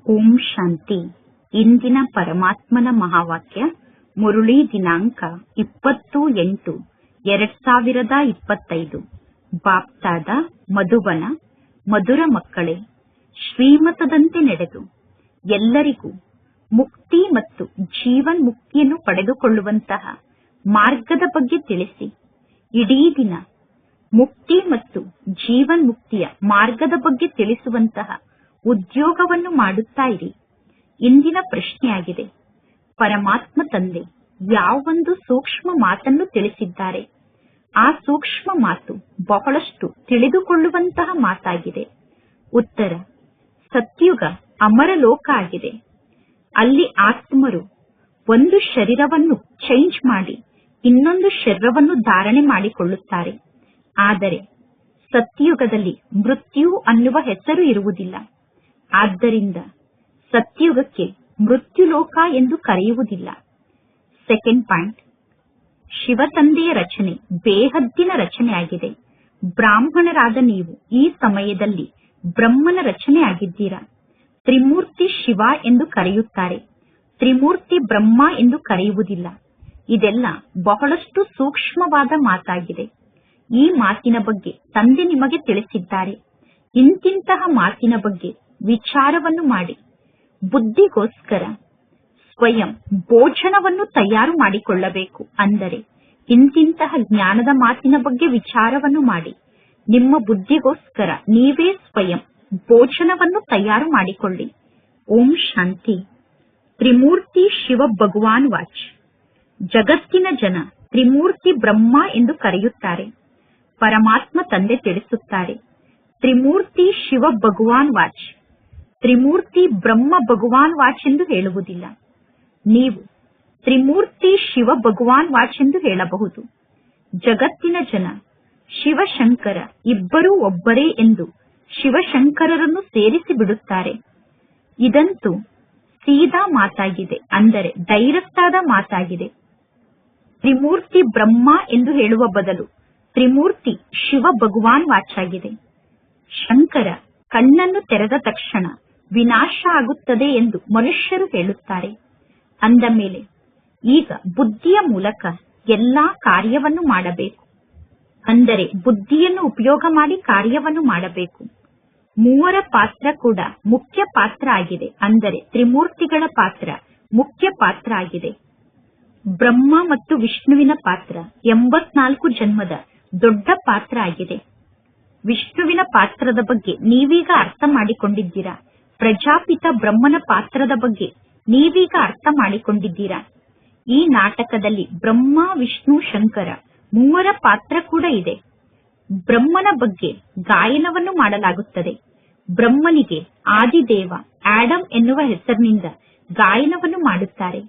ಓಂ ಶಾಂತಿ. ಇಂದಿನ ಪರಮಾತ್ಮನ ಮಹಾವಾಕ್ಯ ಮುರುಳಿ ದಿನಾಂಕ 20/8/2025. ಬಾಪ್ತಾದ ಮಧುಬನ. ಮಧುರ ಮಕ್ಕಳೇ, ಶ್ರೀಮತದಂತೆ ನಡೆದು ಎಲ್ಲರಿಗೂ ಮುಕ್ತಿ ಮತ್ತು ಜೀವನ್ ಮುಕ್ತಿಯನ್ನು ಪಡೆದುಕೊಳ್ಳುವಂತಹ ಮಾರ್ಗದ ಬಗ್ಗೆ ತಿಳಿಸಿ. ಇಡೀ ದಿನ ಮುಕ್ತಿ ಮತ್ತು ಜೀವನ್ ಮುಕ್ತಿಯ ಮಾರ್ಗದ ಬಗ್ಗೆ ತಿಳಿಸುವಂತಹ ಉದ್ಯೋಗವನ್ನು ಮಾಡುತ್ತಾ ಇರಿ. ಇಂದಿನ ಪ್ರಶ್ನೆಯಾಗಿದೆ, ಪರಮಾತ್ಮ ತಂದೆ ಯಾವೊಂದು ಸೂಕ್ಷ್ಮ ಮಾತನ್ನು ತಿಳಿಸಿದ್ದಾರೆ? ಆ ಸೂಕ್ಷ್ಮ ಮಾತು ಬಹಳಷ್ಟು ತಿಳಿದುಕೊಳ್ಳುವಂತಹ ಮಾತಾಗಿದೆ. ಉತ್ತರ: ಸತ್ಯುಗ ಅಮರ ಲೋಕ ಆಗಿದೆ. ಅಲ್ಲಿ ಆತ್ಮರು ಒಂದು ಶರೀರವನ್ನು ಚೇಂಜ್ ಮಾಡಿ ಇನ್ನೊಂದು ಶರೀರವನ್ನು ಧಾರಣೆ ಮಾಡಿಕೊಳ್ಳುತ್ತಾರೆ. ಆದರೆ ಸತ್ಯುಗದಲ್ಲಿ ಮೃತ್ಯು ಅನ್ನುವ ಹೆಸರು ಇರುವುದಿಲ್ಲ. ಆದ್ದರಿಂದ ಸತ್ಯುಗಕ್ಕೆ ಮೃತ್ಯುಲೋಕ ಎಂದು ಕರೆಯುವುದಿಲ್ಲ. ಸೆಕೆಂಡ್ ಪಾಯಿಂಟ್, ಶಿವತಂದೆಯ ರಚನೆ ಬೇಹದ್ದಿನ ರಚನೆಯಾಗಿದೆ. ಬ್ರಾಹ್ಮಣರಾದ ನೀವು ಈ ಸಮಯದಲ್ಲಿ ಬ್ರಹ್ಮನ ರಚನೆಯಾಗಿದ್ದೀರಾ. ತ್ರಿಮೂರ್ತಿ ಶಿವ ಎಂದು ಕರೆಯುತ್ತಾರೆ, ತ್ರಿಮೂರ್ತಿ ಬ್ರಹ್ಮ ಎಂದು ಕರೆಯುವುದಿಲ್ಲ. ಇದೆಲ್ಲ ಬಹಳಷ್ಟು ಸೂಕ್ಷ್ಮವಾದ ಮಾತಾಗಿದೆ. ಈ ಮಾತಿನ ಬಗ್ಗೆ ತಂದೆ ನಿಮಗೆ ತಿಳಿಸಿದ್ದಾರೆ. ಇಂತಿಂತಹ ಮಾತಿನ ಬಗ್ಗೆ ವಿಚಾರವನ್ನು ಮಾಡಿ ಬುದ್ಧಿಗೋಸ್ಕರ ಸ್ವಯಂ ಭೋಜನವನ್ನು ತಯಾರು ಮಾಡಿಕೊಳ್ಳಬೇಕು. ಅಂದರೆ ಇಂತಿಂತಹ ಜ್ಞಾನದ ಮಾತಿನ ಬಗ್ಗೆ ವಿಚಾರವನ್ನು ಮಾಡಿ ನಿಮ್ಮ ಬುದ್ಧಿಗೋಸ್ಕರ ನೀವೇ ಸ್ವಯಂ ಭೋಜನವನ್ನು ತಯಾರು ಮಾಡಿಕೊಳ್ಳಿ. ಓಂ ಶಾಂತಿ. ತ್ರಿಮೂರ್ತಿ ಶಿವ ಭಗವಾನ್ ವಾಚ್. ಜಗತ್ತಿನ ಜನ ತ್ರಿಮೂರ್ತಿ ಬ್ರಹ್ಮ ಎಂದು ಕರೆಯುತ್ತಾರೆ. ಪರಮಾತ್ಮ ತಂದೆ ತಿಳಿಸುತ್ತಾರೆ, ತ್ರಿಮೂರ್ತಿ ಶಿವ ಭಗವಾನ್ ವಾಚ್, ತ್ರಿಮೂರ್ತಿ ಬ್ರಹ್ಮ ಭಗವಾನ್ ವಾಚ್ ಎಂದು ಹೇಳುವುದಿಲ್ಲ. ನೀವು ತ್ರಿಮೂರ್ತಿ ಶಿವ ಭಗವಾನ್ ವಾಚ್ ಎಂದು ಹೇಳಬಹುದು. ಜಗತ್ತಿನ ಜನ ಶಿವಶಂಕರ ಇಬ್ಬರೂ ಒಬ್ಬರೇ ಎಂದು ಶಿವಶಂಕರರನ್ನು ಸೇರಿಸಿ ಬಿಡುತ್ತಾರೆ. ಇದಂತೂ ಸೀದಾ ಮಾತಾಗಿದೆ, ಅಂದರೆ ಡೈರೆಕ್ಟ್ ಆದ ಮಾತಾಗಿದೆ. ತ್ರಿಮೂರ್ತಿ ಬ್ರಹ್ಮ ಎಂದು ಹೇಳುವ ಬದಲು ತ್ರಿಮೂರ್ತಿ ಶಿವ ಭಗವಾನ್ ವಾಚ್ ಆಗಿದೆ. ಶಂಕರ ಕಣ್ಣನ್ನು ತೆರೆದ ತಕ್ಷಣ ವಿನಾಶ ಆಗುತ್ತದೆ ಎಂದು ಮನುಷ್ಯರು ಹೇಳುತ್ತಾರೆ. ಅಂದ ಮೇಲೆ ಈಗ ಬುದ್ಧಿಯ ಮೂಲಕ ಎಲ್ಲಾ ಕಾರ್ಯವನ್ನು ಮಾಡಬೇಕು. ಅಂದರೆ ಬುದ್ಧಿಯನ್ನು ಉಪಯೋಗ ಮಾಡಿ ಕಾರ್ಯವನ್ನು ಮಾಡಬೇಕು. ಮೂವರ ಪಾತ್ರ ಕೂಡ ಮುಖ್ಯ ಪಾತ್ರ ಆಗಿದೆ. ಅಂದರೆ ತ್ರಿಮೂರ್ತಿಗಳ ಪಾತ್ರ ಮುಖ್ಯ ಪಾತ್ರ ಆಗಿದೆ. ಬ್ರಹ್ಮ ಮತ್ತು ವಿಷ್ಣುವಿನ ಪಾತ್ರ 84 ಜನ್ಮದ ದೊಡ್ಡ ಪಾತ್ರ ಆಗಿದೆ. ವಿಷ್ಣುವಿನ ಪಾತ್ರದ ಬಗ್ಗೆ ನೀವೀಗ ಅರ್ಥ ಮಾಡಿಕೊಂಡಿದ್ದೀರಾ. ಪ್ರಜಾಪಿತ ಬ್ರಹ್ಮನ ಪಾತ್ರದ ಬಗ್ಗೆ ನೀವೀಗ ಅರ್ಥ ಮಾಡಿಕೊಂಡಿದ್ದೀರಾ. ಈ ನಾಟಕದಲ್ಲಿ ಬ್ರಹ್ಮ, ವಿಷ್ಣು, ಶಂಕರ ಮೂವರ ಪಾತ್ರ ಕೂಡ ಇದೆ. ಬ್ರಹ್ಮನ ಬಗ್ಗೆ ಗಾಯನವನ್ನು ಮಾಡಲಾಗುತ್ತದೆ. ಬ್ರಹ್ಮನಿಗೆ ಆದಿದೇವ ಆಡಮ್ ಎನ್ನುವ ಹೆಸರಿನಿಂದ ಗಾಯನವನ್ನು ಮಾಡುತ್ತಾರೆ.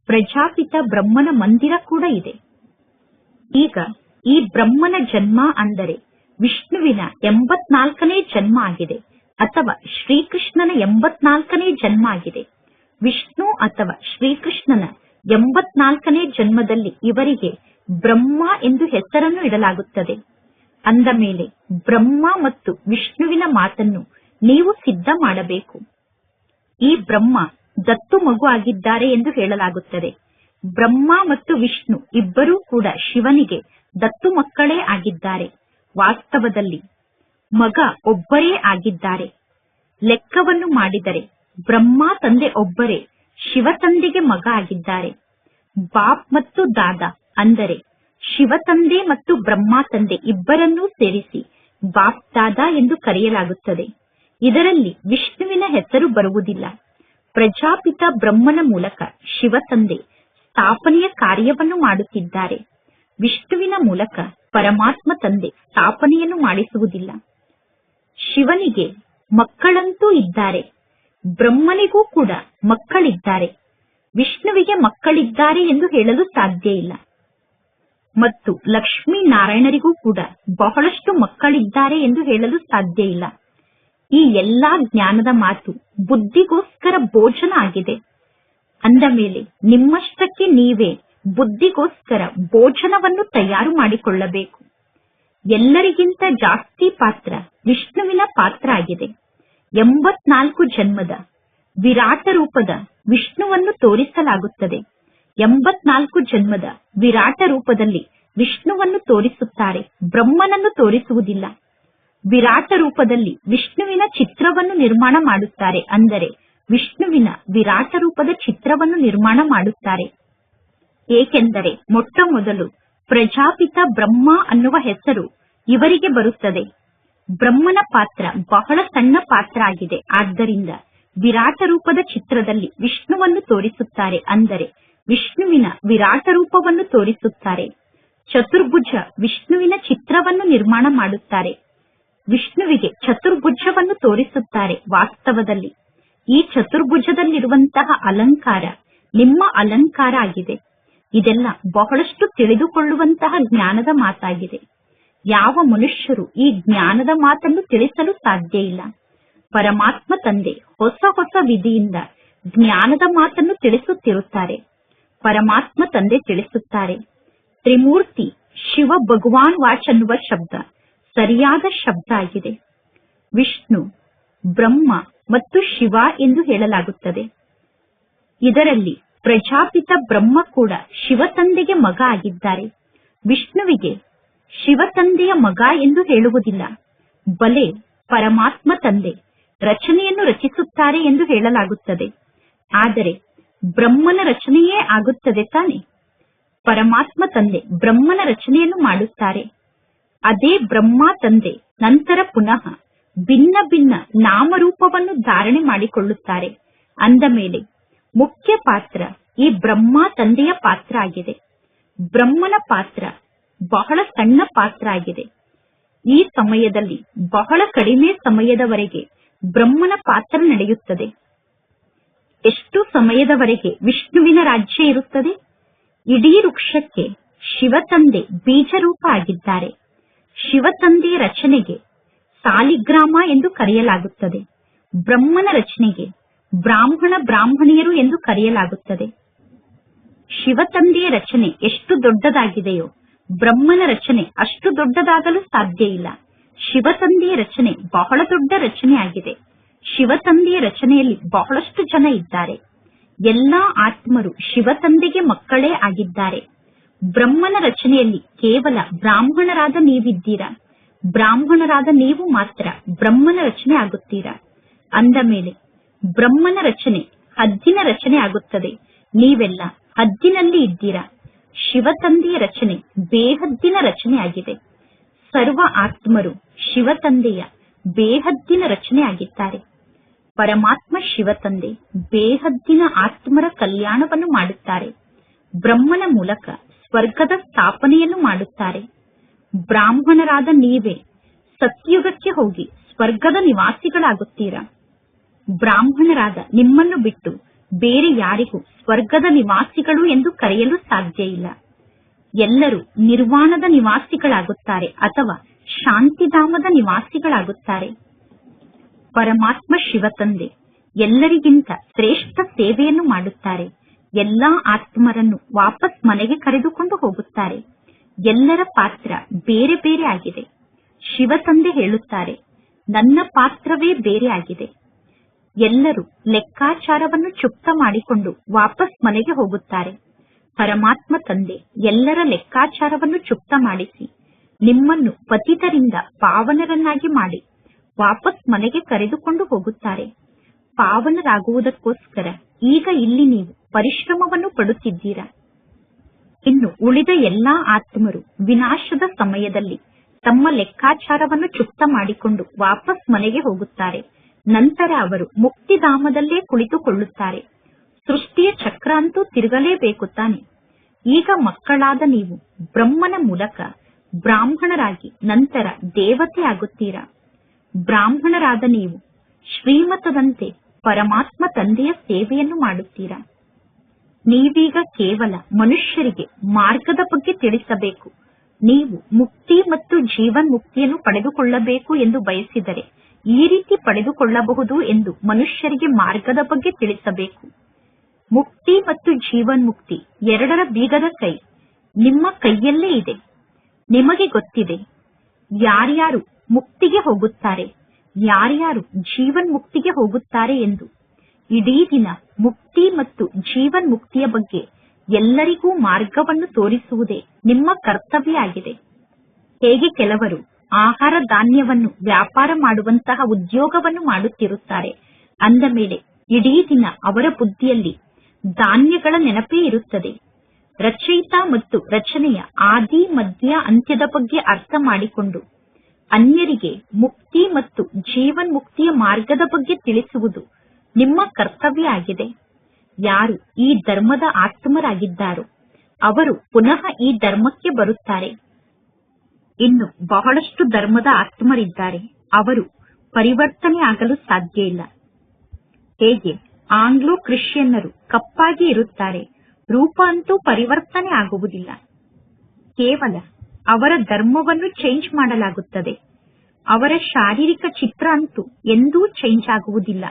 ಪ್ರಜಾಪಿತ ಬ್ರಹ್ಮನ ಮಂದಿರ ಕೂಡ ಇದೆ. ಈಗ ಈ ಬ್ರಹ್ಮನ ಜನ್ಮ ಅಂದರೆ ವಿಷ್ಣುವಿನ 84ನೇ ಜನ್ಮ ಆಗಿದೆ, ಅಥವಾ ಶ್ರೀಕೃಷ್ಣನ 84ನೇ ಜನ್ಮ ಆಗಿದೆ. ವಿಷ್ಣು ಅಥವಾ ಶ್ರೀಕೃಷ್ಣನ 84ನೇ ಜನ್ಮದಲ್ಲಿ ಇವರಿಗೆ ಬ್ರಹ್ಮ ಎಂದು ಹೆಸರನ್ನು ಇಡಲಾಗುತ್ತದೆ. ಅಂದ ಮೇಲೆ ಬ್ರಹ್ಮ ಮತ್ತು ವಿಷ್ಣುವಿನ ಮಾತನ್ನು ನೀವು ಸಿದ್ಧ ಮಾಡಬೇಕು. ಈ ಬ್ರಹ್ಮ ದತ್ತು ಮಗು ಆಗಿದ್ದಾರೆ ಎಂದು ಹೇಳಲಾಗುತ್ತದೆ. ಬ್ರಹ್ಮ ಮತ್ತು ವಿಷ್ಣು ಇಬ್ಬರೂ ಕೂಡ ಶಿವನಿಗೆ ದತ್ತು ಮಕ್ಕಳೇ ಆಗಿದ್ದಾರೆ. ವಾಸ್ತವದಲ್ಲಿ ಮಗ ಒಬ್ಬರೇ ಆಗಿದ್ದಾರೆ. ಲೆಕ್ಕವನ್ನು ಮಾಡಿದರೆ ಬ್ರಹ್ಮ ತಂದೆ ಒಬ್ಬರೇ ಶಿವ ತಂದೆಗೆ ಮಗ ಆಗಿದ್ದಾರೆ. ಬಾಪ್ ಮತ್ತು ದಾದಾ ಅಂದರೆ ಶಿವ ತಂದೆ ಮತ್ತು ಬ್ರಹ್ಮ ತಂದೆ ಇಬ್ಬರನ್ನೂ ಸೇರಿಸಿ ಬಾಪ್ ದಾದಾ ಎಂದು ಕರೆಯಲಾಗುತ್ತದೆ. ಇದರಲ್ಲಿ ವಿಷ್ಣುವಿನ ಹೆಸರು ಬರುವುದಿಲ್ಲ. ಪ್ರಜಾಪಿತ ಬ್ರಹ್ಮನ ಮೂಲಕ ಶಿವ ತಂದೆ ಸ್ಥಾಪನೆಯ ಕಾರ್ಯವನ್ನು ಮಾಡುತ್ತಿದ್ದಾರೆ. ವಿಷ್ಣುವಿನ ಮೂಲಕ ಪರಮಾತ್ಮ ತಂದೆ ಸ್ಥಾಪನೆಯನ್ನು ಮಾಡಿಸುವುದಿಲ್ಲ. ಶಿವನಿಗೆ ಮಕ್ಕಳಂತೂ ಇದ್ದಾರೆ, ಬ್ರಹ್ಮನಿಗೂ ಕೂಡ ಮಕ್ಕಳಿದ್ದಾರೆ. ವಿಷ್ಣುವಿಗೆ ಮಕ್ಕಳಿದ್ದಾರೆ ಎಂದು ಹೇಳಲು ಸಾಧ್ಯ ಇಲ್ಲ. ಮತ್ತು ಲಕ್ಷ್ಮೀ ನಾರಾಯಣರಿಗೂ ಕೂಡ ಬಹಳಷ್ಟು ಮಕ್ಕಳಿದ್ದಾರೆ ಎಂದು ಹೇಳಲು ಸಾಧ್ಯ ಇಲ್ಲ. ಈ ಎಲ್ಲಾ ಜ್ಞಾನದ ಮಾತು ಬುದ್ಧಿಗೋಸ್ಕರ ಭೋಜನ ಆಗಿದೆ. ಅಂದ ಮೇಲೆ ನಿಮ್ಮಷ್ಟಕ್ಕೆ ನೀವೇ ಬುದ್ಧಿಗೋಸ್ಕರ ಭೋಜನವನ್ನು ತಯಾರು ಮಾಡಿಕೊಳ್ಳಬೇಕು. ಎಲ್ಲರಿಗಿಂತ ಜಾಸ್ತಿ ಪಾತ್ರ ವಿಷ್ಣುವಿನ ಪಾತ್ರ ಆಗಿದೆ. 84 ಜನ್ಮದ ವಿರಾಟ ರೂಪದ ವಿಷ್ಣುವನ್ನು ತೋರಿಸಲಾಗುತ್ತದೆ. 84 ಜನ್ಮದ ವಿರಾಟ ರೂಪದಲ್ಲಿ ವಿಷ್ಣುವನ್ನು ತೋರಿಸುತ್ತಾರೆ, ಬ್ರಹ್ಮನನ್ನು ತೋರಿಸುವುದಿಲ್ಲ. ವಿರಾಟ ರೂಪದಲ್ಲಿ ವಿಷ್ಣುವಿನ ಚಿತ್ರವನ್ನು ನಿರ್ಮಾಣ ಮಾಡುತ್ತಾರೆ, ಅಂದರೆ ವಿಷ್ಣುವಿನ ವಿರಾಟ ರೂಪದ ಚಿತ್ರವನ್ನು ನಿರ್ಮಾಣ ಮಾಡುತ್ತಾರೆ. ಏಕೆಂದರೆ ಮೊಟ್ಟ ಮೊದಲು ಪ್ರಜಾಪಿತ ಬ್ರಹ್ಮ ಅನ್ನುವ ಹೆಸರು ಇವರಿಗೆ ಬರುತ್ತದೆ. ಬ್ರಹ್ಮನ ಪಾತ್ರ ಬಹಳ ಸಣ್ಣ ಪಾತ್ರ ಆಗಿದೆ. ಆದ್ದರಿಂದ ವಿರಾಟ ರೂಪದ ಚಿತ್ರದಲ್ಲಿ ವಿಷ್ಣುವನ್ನು ತೋರಿಸುತ್ತಾರೆ, ಅಂದರೆ ವಿಷ್ಣುವಿನ ವಿರಾಟ ರೂಪವನ್ನು ತೋರಿಸುತ್ತಾರೆ. ಚತುರ್ಭುಜ ವಿಷ್ಣುವಿನ ಚಿತ್ರವನ್ನು ನಿರ್ಮಾಣ ಮಾಡುತ್ತಾರೆ, ವಿಷ್ಣುವಿಗೆ ಚತುರ್ಭುಜವನ್ನು ತೋರಿಸುತ್ತಾರೆ. ವಾಸ್ತವದಲ್ಲಿ ಈ ಚತುರ್ಭುಜದಲ್ಲಿರುವಂತಹ ಅಲಂಕಾರ ನಿಮ್ಮ ಅಲಂಕಾರ ಆಗಿದೆ. ಇದೆಲ್ಲ ಬಹಳಷ್ಟು ತಿಳಿದುಕೊಳ್ಳುವಂತಹ ಜ್ಞಾನದ ಮಾತಾಗಿದೆ. ಯಾವ ಮನುಷ್ಯರು ಈ ಜ್ಞಾನದ ಮಾತನ್ನು ತಿಳಿಸಲು ಸಾಧ್ಯ ಇಲ್ಲ. ಪರಮಾತ್ಮ ತಂದೆ ಹೊಸ ಹೊಸ ವಿಧಿಯಿಂದ ಜ್ಞಾನದ ಮಾತನ್ನು ತಿಳಿಸುತ್ತಿರುತ್ತಾರೆ. ಪರಮಾತ್ಮ ತಂದೆ ತಿಳಿಸುತ್ತಾರೆ, ತ್ರಿಮೂರ್ತಿ ಶಿವ ಭಗವಾನ್ ವಾಚ್ ಅನ್ನುವ ಶಬ್ದ ಸರಿಯಾದ ಶಬ್ದ ಆಗಿದೆ. ವಿಷ್ಣು, ಬ್ರಹ್ಮ ಮತ್ತು ಶಿವ ಎಂದು ಹೇಳಲಾಗುತ್ತದೆ. ಇದರಲ್ಲಿ ಪ್ರಜಾಪಿತ ಬ್ರಹ್ಮ ಕೂಡ ಶಿವ ತಂದೆಗೆ ಮಗ ಆಗಿದ್ದಾರೆ. ವಿಷ್ಣುವಿಗೆ ಶಿವ ತಂದೆಯ ಮಗ ಎಂದು ಹೇಳುವುದಿಲ್ಲ, ಬಲೆ ಪರಮಾತ್ಮ ತಂದೆ ರಚನೆಯನ್ನು ರಚಿಸುತ್ತಾರೆ ಎಂದು ಹೇಳಲಾಗುತ್ತದೆ. ಆದರೆ ಬ್ರಹ್ಮನ ರಚನೆಯೇ ಆಗುತ್ತದೆ ತಾನೆ. ಪರಮಾತ್ಮ ತಂದೆ ಬ್ರಹ್ಮನ ರಚನೆಯನ್ನು ಮಾಡುತ್ತಾರೆ. ಅದೇ ಬ್ರಹ್ಮ ತಂದೆ ನಂತರ ಪುನಃ ಭಿನ್ನ ಭಿನ್ನ ನಾಮರೂಪವನ್ನು ಧಾರಣೆ ಮಾಡಿಕೊಳ್ಳುತ್ತಾರೆ. ಅಂದ ಮೇಲೆ ಮುಖ್ಯ ಪಾತ್ರ ಈ ಬ್ರಹ್ಮ ತಂದೆಯ ಪಾತ್ರ ಆಗಿದೆ. ಬ್ರಹ್ಮನ ಪಾತ್ರ ಬಹಳ ಸಣ್ಣ ಪಾತ್ರ ಆಗಿದೆ. ಈ ಸಮಯದಲ್ಲಿ ಬಹಳ ಕಡಿಮೆ ಸಮಯದವರೆಗೆ ಬ್ರಹ್ಮನ ಪಾತ್ರ ನಡೆಯುತ್ತದೆ. ಎಷ್ಟು ಸಮಯದವರೆಗೆ ವಿಷ್ಣುವಿನ ರಾಜ್ಯ ಇರುತ್ತದೆ? ಇಡೀ ವೃಕ್ಷಕ್ಕೆ ಶಿವತಂದೆ ಬೀಜರೂಪ ಆಗಿದ್ದಾರೆ. ಶಿವತಂದೆಯ ರಚನೆಗೆ ಸಾಲಿಗ್ರಾಮ ಎಂದು ಕರೆಯಲಾಗುತ್ತದೆ. ಬ್ರಹ್ಮನ ರಚನೆಗೆ ಬ್ರಾಹ್ಮಣ ಬ್ರಾಹ್ಮಣಿಯರು ಎಂದು ಕರೆಯಲಾಗುತ್ತದೆ. ಶಿವತಂದೆಯ ರಚನೆ ಎಷ್ಟು ದೊಡ್ಡದಾಗಿದೆಯೋ ಬ್ರಹ್ಮನ ರಚನೆ ಅಷ್ಟು ದೊಡ್ಡದಾಗಲು ಸಾಧ್ಯ ಇಲ್ಲ. ಶಿವತಂದೆಯ ರಚನೆ ಬಹಳ ದೊಡ್ಡ ರಚನೆ ಆಗಿದೆ. ಶಿವತಂದೆಯ ರಚನೆಯಲ್ಲಿ ಬಹಳಷ್ಟು ಜನ ಇದ್ದಾರೆ. ಎಲ್ಲಾ ಆತ್ಮರು ಶಿವತಂದೆಗೆ ಮಕ್ಕಳೇ ಆಗಿದ್ದಾರೆ. ಬ್ರಹ್ಮನ ರಚನೆಯಲ್ಲಿ ಕೇವಲ ಬ್ರಾಹ್ಮಣರಾದ ನೀವಿದ್ದೀರಾ. ಬ್ರಾಹ್ಮಣರಾದ ನೀವು ಮಾತ್ರ ಬ್ರಹ್ಮನ ರಚನೆ ಆಗುತ್ತೀರಾ. ಅಂದ ಮೇಲೆ ಬ್ರಹ್ಮನ ರಚನೆ ಹದ್ದಿನ ರಚನೆ ಆಗುತ್ತದೆ. ನೀವೆಲ್ಲ ಹದ್ದಿನಲ್ಲಿ ಇದ್ದೀರಾ. ಶಿವತಂದೆಯ ರಚನೆ ಬೇಹದ್ದಿನ ರಚನೆ ಆಗಿದೆ. ಸರ್ವ ಆತ್ಮರು ಶಿವತಂದೆಯ ಬೇಹದ್ದಿನ ರಚನೆ ಆಗಿದ್ದಾರೆ. ಪರಮಾತ್ಮ ಶಿವತಂದೆ ಬೇಹದ್ದಿನ ಆತ್ಮರ ಕಲ್ಯಾಣವನ್ನು ಮಾಡುತ್ತಾರೆ. ಬ್ರಹ್ಮನ ಮೂಲಕ ಸ್ವರ್ಗದ ಸ್ಥಾಪನೆಯನ್ನು ಮಾಡುತ್ತಾರೆ. ಬ್ರಾಹ್ಮಣರಾದ ನೀವೇ ಸತ್ಯುಗಕ್ಕೆ ಹೋಗಿ ಸ್ವರ್ಗದ ನಿವಾಸಿಗಳಾಗುತ್ತೀರಾ. ಬ್ರಾಹ್ಮಣರಾದ ನಿಮ್ಮನ್ನು ಬಿಟ್ಟು ಬೇರೆ ಯಾರಿಗೂ ಸ್ವರ್ಗದ ನಿವಾಸಿಗಳು ಎಂದು ಕರೆಯಲು ಸಾಧ್ಯ ಇಲ್ಲ. ಎಲ್ಲರೂ ನಿರ್ವಾಣದ ನಿವಾಸಿಗಳಾಗುತ್ತಾರೆ ಅಥವಾ ಶಾಂತಿಧಾಮದ ನಿವಾಸಿಗಳಾಗುತ್ತಾರೆ. ಪರಮಾತ್ಮ ಶಿವತಂದೆ ಎಲ್ಲರಿಗಿಂತ ಶ್ರೇಷ್ಠ ಸೇವೆಯನ್ನು ಮಾಡುತ್ತಾರೆ. ಎಲ್ಲಾ ಆತ್ಮರನ್ನು ವಾಪಸ್ ಮನೆಗೆ ಕರೆದುಕೊಂಡು ಹೋಗುತ್ತಾರೆ. ಎಲ್ಲರ ಪಾತ್ರ ಬೇರೆ ಬೇರೆ ಆಗಿದೆ. ಶಿವತಂದೆ ಹೇಳುತ್ತಾರೆ, ನನ್ನ ಪಾತ್ರವೇ ಬೇರೆ ಆಗಿದೆ. ಎಲ್ಲರೂ ಲೆಕ್ಕಾಚಾರವನ್ನು ಚುಕ್ತ ಮಾಡಿಕೊಂಡು ವಾಪಸ್ ಮನೆಗೆ ಹೋಗುತ್ತಾರೆ. ಪರಮಾತ್ಮ ತಂದೆ ಎಲ್ಲರ ಲೆಕ್ಕಾಚಾರವನ್ನು ಚುಕ್ತ ಮಾಡಿಸಿ ನಿಮ್ಮನ್ನು ಪತಿತರಿಂದ ಪಾವನರನ್ನಾಗಿ ಮಾಡಿ ವಾಪಸ್ ಮನೆಗೆ ಕರೆದುಕೊಂಡು ಹೋಗುತ್ತಾರೆ. ಪಾವನರಾಗುವುದಕ್ಕೋಸ್ಕರ ಈಗ ಇಲ್ಲಿ ನೀವು ಪರಿಶ್ರಮವನ್ನು ಪಡುತ್ತಿದ್ದೀರಾ. ಇನ್ನು ಉಳಿದ ಎಲ್ಲಾ ಆತ್ಮರು ವಿನಾಶದ ಸಮಯದಲ್ಲಿ ತಮ್ಮ ಲೆಕ್ಕಾಚಾರವನ್ನು ಚುಕ್ತ ಮಾಡಿಕೊಂಡು ವಾಪಸ್ ಮನೆಗೆ ಹೋಗುತ್ತಾರೆ. ನಂತರ ಅವರು ಮುಕ್ತಿಧಾಮದಲ್ಲೇ ಕುಳಿತುಕೊಳ್ಳುತ್ತಾರೆ. ಸೃಷ್ಟಿಯ ಚಕ್ರ ಅಂತೂ ತಿರುಗಲೇಬೇಕು ತಾನೆ. ಈಗ ಮಕ್ಕಳಾದ ನೀವು ಬ್ರಹ್ಮನ ಮೂಲಕ ಬ್ರಾಹ್ಮಣರಾಗಿ ನಂತರ ದೇವತೆ ಆಗುತ್ತೀರಾ. ಬ್ರಾಹ್ಮಣರಾದ ನೀವು ಶ್ರೀಮತದಂತೆ ಪರಮಾತ್ಮ ತಂದೆಯ ಸೇವೆಯನ್ನು ಮಾಡುತ್ತೀರಾ. ನೀವೀಗ ಕೇವಲ ಮನುಷ್ಯರಿಗೆ ಮಾರ್ಗದ ಬಗ್ಗೆ ತಿಳಿಸಬೇಕು. ನೀವು ಮುಕ್ತಿ ಮತ್ತು ಜೀವನ್ ಮುಕ್ತಿಯನ್ನು ಪಡೆದುಕೊಳ್ಳಬೇಕು ಎಂದು ಬಯಸಿದರೆ ಈ ರೀತಿ ಪಡೆದುಕೊಳ್ಳಬಹುದು ಎಂದು ಮನುಷ್ಯರಿಗೆ ಮಾರ್ಗದ ಬಗ್ಗೆ ತಿಳಿಸಬೇಕು. ಮುಕ್ತಿ ಮತ್ತು ಜೀವನ್ ಮುಕ್ತಿ ಎರಡರ ಬೀಗದ ಕೈ ನಿಮ್ಮ ಕೈಯಲ್ಲೇ ಇದೆ. ನಿಮಗೆ ಗೊತ್ತಿದೆ ಯಾರ್ಯಾರು ಮುಕ್ತಿಗೆ ಹೋಗುತ್ತಾರೆ, ಯಾರ್ಯಾರು ಜೀವನ್ ಮುಕ್ತಿಗೆ ಹೋಗುತ್ತಾರೆ ಎಂದು. ಇಡೀ ದಿನ ಮುಕ್ತಿ ಮತ್ತು ಜೀವನ್ ಮುಕ್ತಿಯ ಬಗ್ಗೆ ಎಲ್ಲರಿಗೂ ಮಾರ್ಗವನ್ನು ತೋರಿಸುವುದೇ ನಿಮ್ಮ ಕರ್ತವ್ಯ ಆಗಿದೆ. ಹೇಗೆ ಕೆಲವರು ಆಹಾರ ಧಾನ್ಯವನ್ನು ವ್ಯಾಪಾರ ಮಾಡುವಂತಹ ಉದ್ಯೋಗವನ್ನು ಮಾಡುತ್ತಿರುತ್ತಾರೆ, ಅಂದ ಮೇಲೆ ಇಡೀ ದಿನ ಅವರ ಬುದ್ಧಿಯಲ್ಲಿ ಧಾನ್ಯಗಳ ನೆನಪೇ ಇರುತ್ತದೆ. ರಚಯಿತ ಮತ್ತು ರಚನೆಯ ಆದಿ ಮಧ್ಯ ಅಂತ್ಯದ ಬಗ್ಗೆ ಅರ್ಥ ಮಾಡಿಕೊಂಡು ಅನ್ಯರಿಗೆ ಮುಕ್ತಿ ಮತ್ತು ಜೀವನ್ ಮುಕ್ತಿಯ ಮಾರ್ಗದ ಬಗ್ಗೆ ತಿಳಿಸುವುದು ನಿಮ್ಮ ಕರ್ತವ್ಯ ಆಗಿದೆ. ಯಾರು ಈ ಧರ್ಮದ ಆತ್ಮರಾಗಿದ್ದಾರೋ ಅವರು ಪುನಃ ಈ ಧರ್ಮಕ್ಕೆ ಬರುತ್ತಾರೆ. ಇನ್ನು ಬಹಳಷ್ಟು ಧರ್ಮದ ಆತ್ಮರಿದ್ದಾರೆ, ಅವರು ಪರಿವರ್ತನೆ ಆಗಲು ಸಾಧ್ಯ ಇಲ್ಲ. ಹೇಗೆ ಆಂಗ್ಲೋ ಕ್ರಿಶ್ಚಿಯನ್ನರು ಕಪ್ಪಾಗಿ ಇರುತ್ತಾರೆ, ರೂಪ ಅಂತೂ ಪರಿವರ್ತನೆ ಆಗುವುದಿಲ್ಲ. ಕೇವಲ ಅವರ ಧರ್ಮವನ್ನು ಚೇಂಜ್ ಮಾಡಲಾಗುತ್ತದೆ. ಅವರ ಶಾರೀರಿಕ ಚಿತ್ರ ಅಂತೂ ಎಂದೂ ಚೇಂಜ್ ಆಗುವುದಿಲ್ಲ.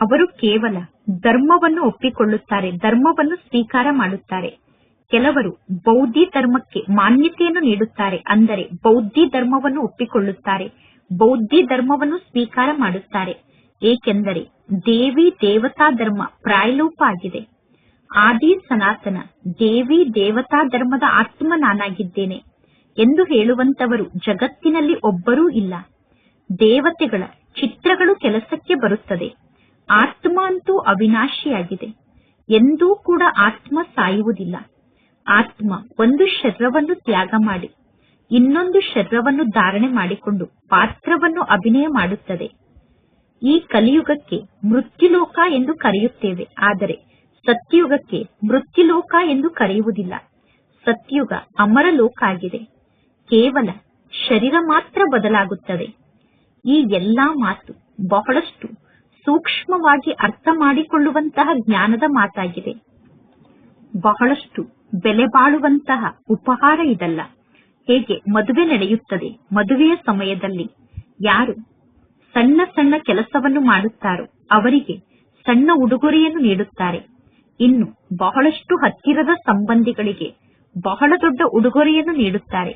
ಅವರು ಕೇವಲ ಧರ್ಮವನ್ನು ಒಪ್ಪಿಕೊಳ್ಳುತ್ತಾರೆ, ಧರ್ಮವನ್ನು ಸ್ವೀಕಾರ ಮಾಡುತ್ತಾರೆ. ಕೆಲವರು ಬೌದ್ಧಿ ಧರ್ಮಕ್ಕೆ ಮಾನ್ಯತೆಯನ್ನು ನೀಡುತ್ತಾರೆ, ಅಂದರೆ ಬೌದ್ಧಿ ಧರ್ಮವನ್ನು ಒಪ್ಪಿಕೊಳ್ಳುತ್ತಾರೆ, ಬೌದ್ಧಿ ಧರ್ಮವನ್ನು ಸ್ವೀಕಾರ ಮಾಡುತ್ತಾರೆ. ಏಕೆಂದರೆ ದೇವಿ ದೇವತಾ ಧರ್ಮ ಪ್ರಾಯಲೋಪ ಆಗಿದೆ. ಆದಿ ಸನಾತನ ದೇವಿ ದೇವತಾ ಧರ್ಮದ ಆತ್ಮ ನಾನಾಗಿದ್ದೇನೆ ಎಂದು ಹೇಳುವಂತವರು ಜಗತ್ತಿನಲ್ಲಿ ಒಬ್ಬರೂ ಇಲ್ಲ. ದೇವತೆಗಳ ಚಿತ್ರಗಳು ಕೆಲಸಕ್ಕೆ ಬರುತ್ತದೆ. ಆತ್ಮ ಅಂತೂ ಅವಿನಾಶಿಯಾಗಿದೆ. ಎಂದೂ ಕೂಡ ಆತ್ಮ ಸಾಯುವುದಿಲ್ಲ. ಆತ್ಮ ಒಂದು ಶರೀರವನ್ನು ತ್ಯಾಗ ಮಾಡಿ ಇನ್ನೊಂದು ಶರೀರವನ್ನು ಧಾರಣೆ ಮಾಡಿಕೊಂಡು ಪಾತ್ರವನ್ನು ಅಭಿನಯ ಮಾಡುತ್ತದೆ. ಈ ಕಲಿಯುಗಕ್ಕೆ ಮೃತ್ಯುಲೋಕ ಎಂದು ಕರೆಯುತ್ತೇವೆ, ಆದರೆ ಸತ್ಯುಗಕ್ಕೆ ಮೃತ್ಯುಲೋಕ ಎಂದು ಕರೆಯುವುದಿಲ್ಲ. ಸತ್ಯುಗ ಅಮರಲೋಕ ಆಗಿದೆ. ಕೇವಲ ಶರೀರ ಮಾತ್ರ ಬದಲಾಗುತ್ತದೆ. ಈ ಎಲ್ಲಾ ಮಾತು ಬಹಳಷ್ಟು ಸೂಕ್ಷ್ಮವಾಗಿ ಅರ್ಥ ಮಾಡಿಕೊಳ್ಳುವಂತಹ ಜ್ಞಾನದ ಮಾತಾಗಿದೆ. ಬಹಳಷ್ಟು ಬೆಲೆ ಬಾಳುವಂತಹ ಉಪಹಾರ ಇದಲ್ಲ. ಹೇಗೆ ಮದುವೆ ನಡೆಯುತ್ತದೆ, ಮದುವೆಯ ಸಮಯದಲ್ಲಿ ಯಾರು ಸಣ್ಣ ಸಣ್ಣ ಕೆಲಸವನ್ನು ಮಾಡುತ್ತಾರೋ ಅವರಿಗೆ ಸಣ್ಣ ಉಡುಗೊರೆಯನ್ನು ನೀಡುತ್ತಾರೆ. ಇನ್ನು ಬಹಳಷ್ಟು ಹತ್ತಿರದ ಸಂಬಂಧಿಗಳಿಗೆ ಬಹಳ ದೊಡ್ಡ ಉಡುಗೊರೆಯನ್ನು ನೀಡುತ್ತಾರೆ.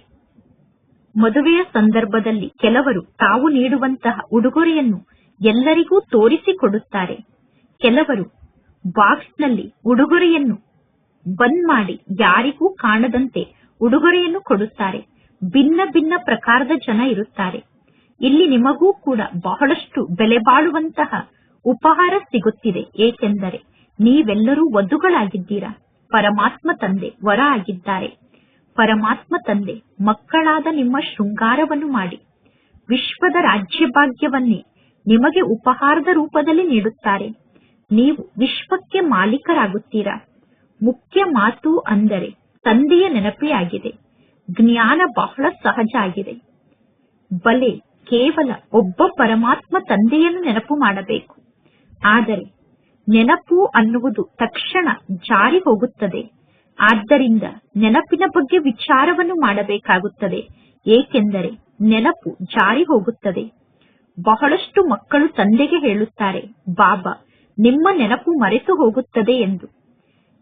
ಮದುವೆಯ ಸಂದರ್ಭದಲ್ಲಿ ಕೆಲವರು ತಾವು ನೀಡುವಂತಹ ಉಡುಗೊರೆಯನ್ನು ಎಲ್ಲರಿಗೂ ತೋರಿಸಿಕೊಡುತ್ತಾರೆ. ಕೆಲವರು ಬಾಕ್ಸ್ನಲ್ಲಿ ಉಡುಗೊರೆಯನ್ನು ಬಂದ್ ಮಾಡಿ ಯಾರಿಗೂ ಕಾಣದಂತೆ ಉಡುಗೊರೆಯನ್ನು ಕೊಡುತ್ತಾರೆ. ಭಿನ್ನ ಭಿನ್ನ ಪ್ರಕಾರದ ಜನ ಇರುತ್ತಾರೆ. ಇಲ್ಲಿ ನಿಮಗೂ ಕೂಡ ಬಹಳಷ್ಟು ಬೆಲೆ ಬಾಳುವಂತಹ ಉಪಹಾರ ಸಿಗುತ್ತಿದೆ. ಏಕೆಂದರೆ ನೀವೆಲ್ಲರೂ ವಧುಗಳಾಗಿದ್ದೀರಾ. ಪರಮಾತ್ಮ ತಂದೆ ವರ ಆಗಿದ್ದಾರೆ. ಪರಮಾತ್ಮ ತಂದೆ ಮಕ್ಕಳಾದ ನಿಮ್ಮ ಶೃಂಗಾರವನ್ನು ಮಾಡಿ ವಿಶ್ವದ ರಾಜ್ಯಭಾಗ್ಯವನ್ನೇ ನಿಮಗೆ ಉಪಹಾರದ ರೂಪದಲ್ಲಿ ನೀಡುತ್ತಾರೆ. ನೀವು ವಿಶ್ವಕ್ಕೆ ಮಾಲೀಕರಾಗುತ್ತೀರಾ. ಮುಖ್ಯ ಮಾತು ಅಂದರೆ ತಂದೆಯ ನೆನಪೇ ಆಗಿದೆ. ಜ್ಞಾನ ಬಹಳ ಸಹಜ ಆಗಿದೆ. ಬಲೆ ಕೇವಲ ಒಬ್ಬ ಪರಮಾತ್ಮ ತಂದೆಯನ್ನು ನೆನಪು ಮಾಡಬೇಕು. ಆದರೆ ನೆನಪು ಅನ್ನುವುದು ತಕ್ಷಣ ಜಾರಿ ಹೋಗುತ್ತದೆ. ಆದ್ದರಿಂದ ನೆನಪಿನ ಬಗ್ಗೆ ವಿಚಾರವನ್ನು ಮಾಡಬೇಕಾಗುತ್ತದೆ. ಏಕೆಂದರೆ ನೆನಪು ಜಾರಿ ಹೋಗುತ್ತದೆ. ಬಹಳಷ್ಟು ಮಕ್ಕಳು ತಂದೆಗೆ ಹೇಳುತ್ತಾರೆ, ಬಾಬಾ ನಿಮ್ಮ ನೆನಪು ಮರೆತು ಹೋಗುತ್ತದೆ ಎಂದು.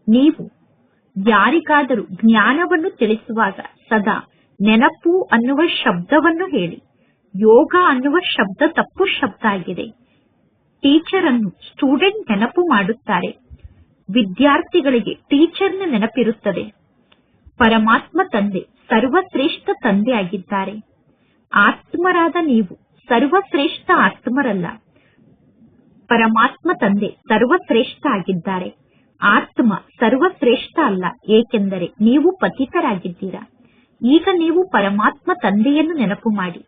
ನೀವು ಯಾರಿಗಾದರೂ ಜ್ಞಾನವನ್ನು ತಿಳಿಸುವಾಗ ಸದಾ ನೆನಪು ಅನ್ನುವ ಶಬ್ದವನ್ನು ಹೇಳಿ. ಯೋಗ ಅನ್ನುವ ಶಬ್ದ ತಪ್ಪು ಶಬ್ದ ಆಗಿದೆ. ಟೀಚರ್ ಅನ್ನು ಸ್ಟೂಡೆಂಟ್ ನೆನಪು ಮಾಡುತ್ತಾರೆ. ವಿದ್ಯಾರ್ಥಿಗಳಿಗೆ ಟೀಚರ್ನ ನೆನಪಿರುತ್ತದೆ. ಪರಮಾತ್ಮ ತಂದೆ ಸರ್ವಶ್ರೇಷ್ಠ ತಂದೆ ಆಗಿದ್ದಾರೆ. ಆತ್ಮರಾದ ನೀವು ಸರ್ವಶ್ರೇಷ್ಠ ಆತ್ಮರಲ್ಲ. ಪರಮಾತ್ಮ ತಂದೆ ಸರ್ವಶ್ರೇಷ್ಠ ಆಗಿದ್ದಾರೆ. ಆತ್ಮ ಸರ್ವಶ್ರೇಷ್ಠ ಅಲ್ಲ. ಏಕೆಂದರೆ ನೀವು ಪತಿತರಾಗಿದ್ದೀರಾ. ಈಗ ನೀವು ಪರಮಾತ್ಮ ತಂದೆಯನ್ನು ನೆನಪು ಮಾಡಿ.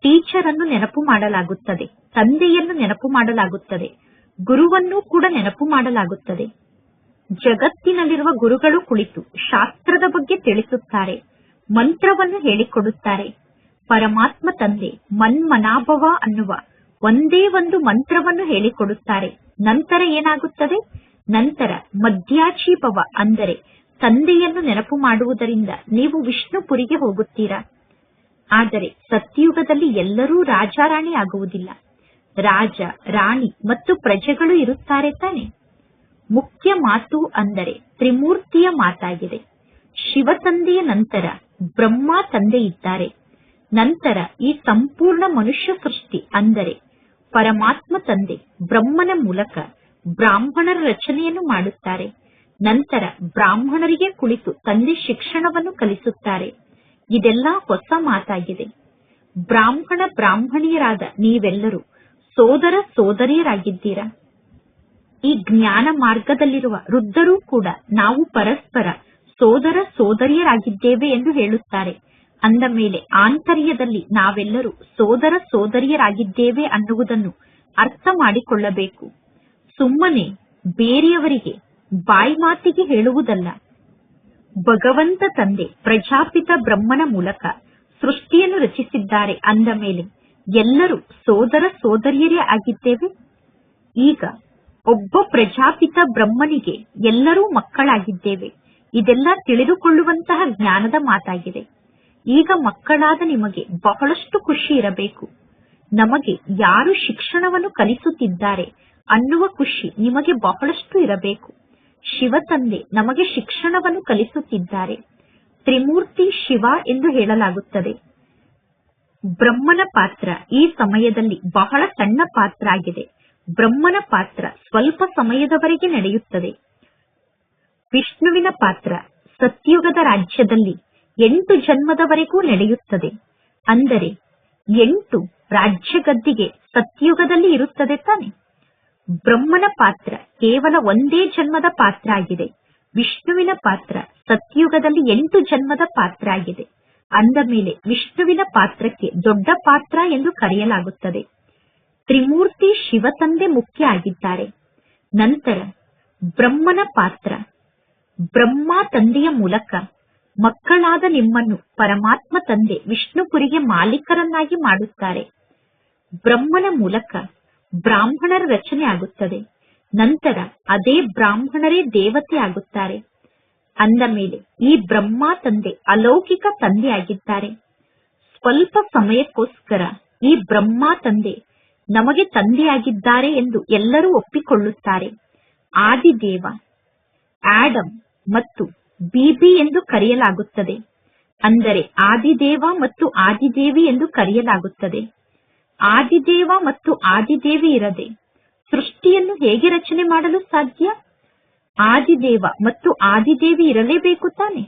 ಟೀಚರ್ ಅನ್ನು ನೆನಪು ಮಾಡಲಾಗುತ್ತದೆ, ತಂದೆಯನ್ನು ನೆನಪು ಮಾಡಲಾಗುತ್ತದೆ, ಗುರುವನ್ನು ಕೂಡ ನೆನಪು ಮಾಡಲಾಗುತ್ತದೆ. ಜಗತ್ತಿನಲ್ಲಿರುವ ಗುರುಗಳು ಕುಳಿತು ಶಾಸ್ತ್ರದ ಬಗ್ಗೆ ತಿಳಿಸುತ್ತಾರೆ, ಮಂತ್ರವನ್ನು ಹೇಳಿಕೊಡುತ್ತಾರೆ. ಪರಮಾತ್ಮ ತಂದೆ ಮನ್ಮನಾಭವ ಅನ್ನುವ ಒಂದೇ ಒಂದು ಮಂತ್ರವನ್ನು ಹೇಳಿಕೊಡುತ್ತಾರೆ. ನಂತರ ಏನಾಗುತ್ತದೆ? ನಂತರ ಮಧ್ಯಾಚೀಭವ ಅಂದರೆ ತಂದೆಯನ್ನು ನೆನಪು ಮಾಡುವುದರಿಂದ ನೀವು ವಿಷ್ಣುಪುರಿಗೆ ಹೋಗುತ್ತೀರಾ. ಆದರೆ ಸತ್ಯಯುಗದಲ್ಲಿ ಎಲ್ಲರೂ ರಾಜಾರಾಣಿ ಆಗುವುದಿಲ್ಲ. ರಾಜ, ರಾಣಿ ಮತ್ತು ಪ್ರಜೆಗಳು ಇರುತ್ತಾರೆ ತಾನೆ. ಮುಖ್ಯ ಮಾತು ಅಂದರೆ ತ್ರಿಮೂರ್ತಿಯ ಮಾತಾಗಿದೆ. ಶಿವ ತಂದೆಯ ನಂತರ ಬ್ರಹ್ಮ ತಂದೆ ಇದ್ದಾರೆ. ನಂತರ ಈ ಸಂಪೂರ್ಣ ಮನುಷ್ಯ ಸೃಷ್ಟಿ ಅಂದರೆ ಪರಮಾತ್ಮ ತಂದೆ ಬ್ರಹ್ಮನ ಮೂಲಕ ಬ್ರಾಹ್ಮಣರ ರಚನೆಯನ್ನು ಮಾಡುತ್ತಾರೆ. ನಂತರ ಬ್ರಾಹ್ಮಣರಿಗೆ ಕುಳಿತು ತಂದೆ ಶಿಕ್ಷಣವನ್ನು ಕಲಿಸುತ್ತಾರೆ. ಇದೆಲ್ಲ ಹೊಸ ಮಾತಾಗಿದೆ. ಬ್ರಾಹ್ಮಣಿಯರಾದ ನೀವೆಲ್ಲರೂ ಸೋದರ ಸೋದರಿಯರಾಗಿದ್ದೀರಾ. ಈ ಜ್ಞಾನ ಮಾರ್ಗದಲ್ಲಿರುವ ವೃದ್ಧರೂ ಕೂಡ ನಾವು ಪರಸ್ಪರ ಸೋದರ ಸೋದರಿಯರಾಗಿದ್ದೇವೆ ಎಂದು ಹೇಳುತ್ತಾರೆ. ಅಂದ ಮೇಲೆ ಆಂತರ್ಯದಲ್ಲಿ ನಾವೆಲ್ಲರೂ ಸೋದರ ಸೋದರಿಯರಾಗಿದ್ದೇವೆ ಅನ್ನುವುದನ್ನು ಅರ್ಥ ಮಾಡಿಕೊಳ್ಳಬೇಕು. ಸುಮ್ಮನೆ ಬೇರೆಯವರಿಗೆ ಬಾಯಿ ಮಾತಿಗೆ ಹೇಳುವುದಲ್ಲ. ಭಗವಂತ ತಂದೆ ಪ್ರಜಾಪಿತ ಬ್ರಹ್ಮನ ಮೂಲಕ ಸೃಷ್ಟಿಯನ್ನು ರಚಿಸಿದ್ದಾರೆ. ಅಂದ ಮೇಲೆ ಎಲ್ಲರೂ ಸೋದರ ಸೋದರಿಯರೇ ಆಗಿದ್ದೇವೆ. ಈಗ ಒಬ್ಬ ಪ್ರಜಾಪಿತ ಬ್ರಹ್ಮನಿಗೆ ಎಲ್ಲರೂ ಮಕ್ಕಳಾಗಿದ್ದೇವೆ. ಇದೆಲ್ಲ ತಿಳಿದುಕೊಳ್ಳುವಂತಹ ಜ್ಞಾನದ ಮಾತಾಗಿದೆ. ಈಗ ಮಕ್ಕಳಾದ ನಿಮಗೆ ಬಹಳಷ್ಟು ಖುಷಿ ಇರಬೇಕು. ನಮಗೆ ಯಾರು ಶಿಕ್ಷಣವನ್ನು ಕಲಿಸುತ್ತಿದ್ದಾರೆ ಅನ್ನುವ ಖುಷಿ ನಿಮಗೆ ಬಹಳಷ್ಟು ಇರಬೇಕು. ಶಿವ ತಂದೆ ನಮಗೆ ಶಿಕ್ಷಣವನ್ನು ಕಲಿಸುತ್ತಿದ್ದಾರೆ. ತ್ರಿಮೂರ್ತಿ ಶಿವ ಎಂದು ಹೇಳಲಾಗುತ್ತದೆ. ಬ್ರಹ್ಮನ ಪಾತ್ರ ಈ ಸಮಯದಲ್ಲಿ ಬಹಳ ಸಣ್ಣ ಪಾತ್ರ ಆಗಿದೆ. ಬ್ರಹ್ಮನ ಪಾತ್ರ ಸ್ವಲ್ಪ ಸಮಯದವರೆಗೆ ನಡೆಯುತ್ತದೆ. ವಿಷ್ಣುವಿನ ಪಾತ್ರ ಸತ್ಯುಗದ ರಾಜ್ಯದಲ್ಲಿ 8 ಜನ್ಮದವರೆಗೂ ನಡೆಯುತ್ತದೆ. ಅಂದರೆ 8 ರಾಜ್ಯ ಗದ್ದಿಗೆ ಸತ್ಯುಗದಲ್ಲಿ ಇರುತ್ತದೆ ತಾನೆ. ಬ್ರಹ್ಮನ ಪಾತ್ರ ಕೇವಲ ಒಂದೇ ಜನ್ಮದ ಪಾತ್ರ ಆಗಿದೆ. ವಿಷ್ಣುವಿನ ಪಾತ್ರ ಸತ್ಯುಗದಲ್ಲಿ 8 ಜನ್ಮದ ಪಾತ್ರ ಆಗಿದೆ. ಅಂದ ಮೇಲೆ ವಿಷ್ಣುವಿನ ಪಾತ್ರಕ್ಕೆ ದೊಡ್ಡ ಪಾತ್ರ ಎಂದು ಕರೆಯಲಾಗುತ್ತದೆ. ತ್ರಿಮೂರ್ತಿ ಶಿವ ತಂದೆ ಮುಖ್ಯ ಆಗಿದ್ದಾರೆ. ನಂತರ ಬ್ರಹ್ಮನ ಪಾತ್ರ ಬ್ರಹ್ಮ ತಂದೆಯ ಮೂಲಕ ಮಕ್ಕಳಾದ ನಿಮ್ಮನ್ನು ಪರಮಾತ್ಮ ತಂದೆ ವಿಷ್ಣುಪುರಿಗೆ ಮಾಲೀಕರನ್ನಾಗಿ ಮಾಡುತ್ತಾರೆ. ಬ್ರಹ್ಮನ ಮೂಲಕ ಬ್ರಾಹ್ಮಣರ ರಚನೆ ಆಗುತ್ತದೆ. ನಂತರ ಅದೇ ಬ್ರಾಹ್ಮಣರೇ ದೇವತೆ ಆಗುತ್ತಾರೆ. ಅಂದ ಮೇಲೆ ಈ ಬ್ರಹ್ಮ ತಂದೆ ಅಲೌಕಿಕ ತಂದೆ ಆಗಿದ್ದಾರೆ. ಸ್ವಲ್ಪ ಸಮಯಕ್ಕೋಸ್ಕರ ಈ ಬ್ರಹ್ಮ ತಂದೆ ನಮಗೆ ತಂದೆಯಾಗಿದ್ದಾರೆ ಎಂದು ಎಲ್ಲರೂ ಒಪ್ಪಿಕೊಳ್ಳುತ್ತಾರೆ. ಆದಿದೇವ, ಆಡಮ್ ಮತ್ತು ಬೀಬಿ ಎಂದು ಕರೆಯಲಾಗುತ್ತದೆ. ಅಂದರೆ ಆದಿದೇವ ಮತ್ತು ಆದಿದೇವಿ ಎಂದು ಕರೆಯಲಾಗುತ್ತದೆ. ಆದಿದೇವ ಮತ್ತು ಆದಿದೇವಿ ಇರದೆ ಸೃಷ್ಟಿಯನ್ನು ಹೇಗೆ ರಚನೆ ಮಾಡಲು ಸಾಧ್ಯ? ಆದಿದೇವ ಮತ್ತು ಆದಿದೇವಿ ಇರಲೇಬೇಕು ತಾನೆ.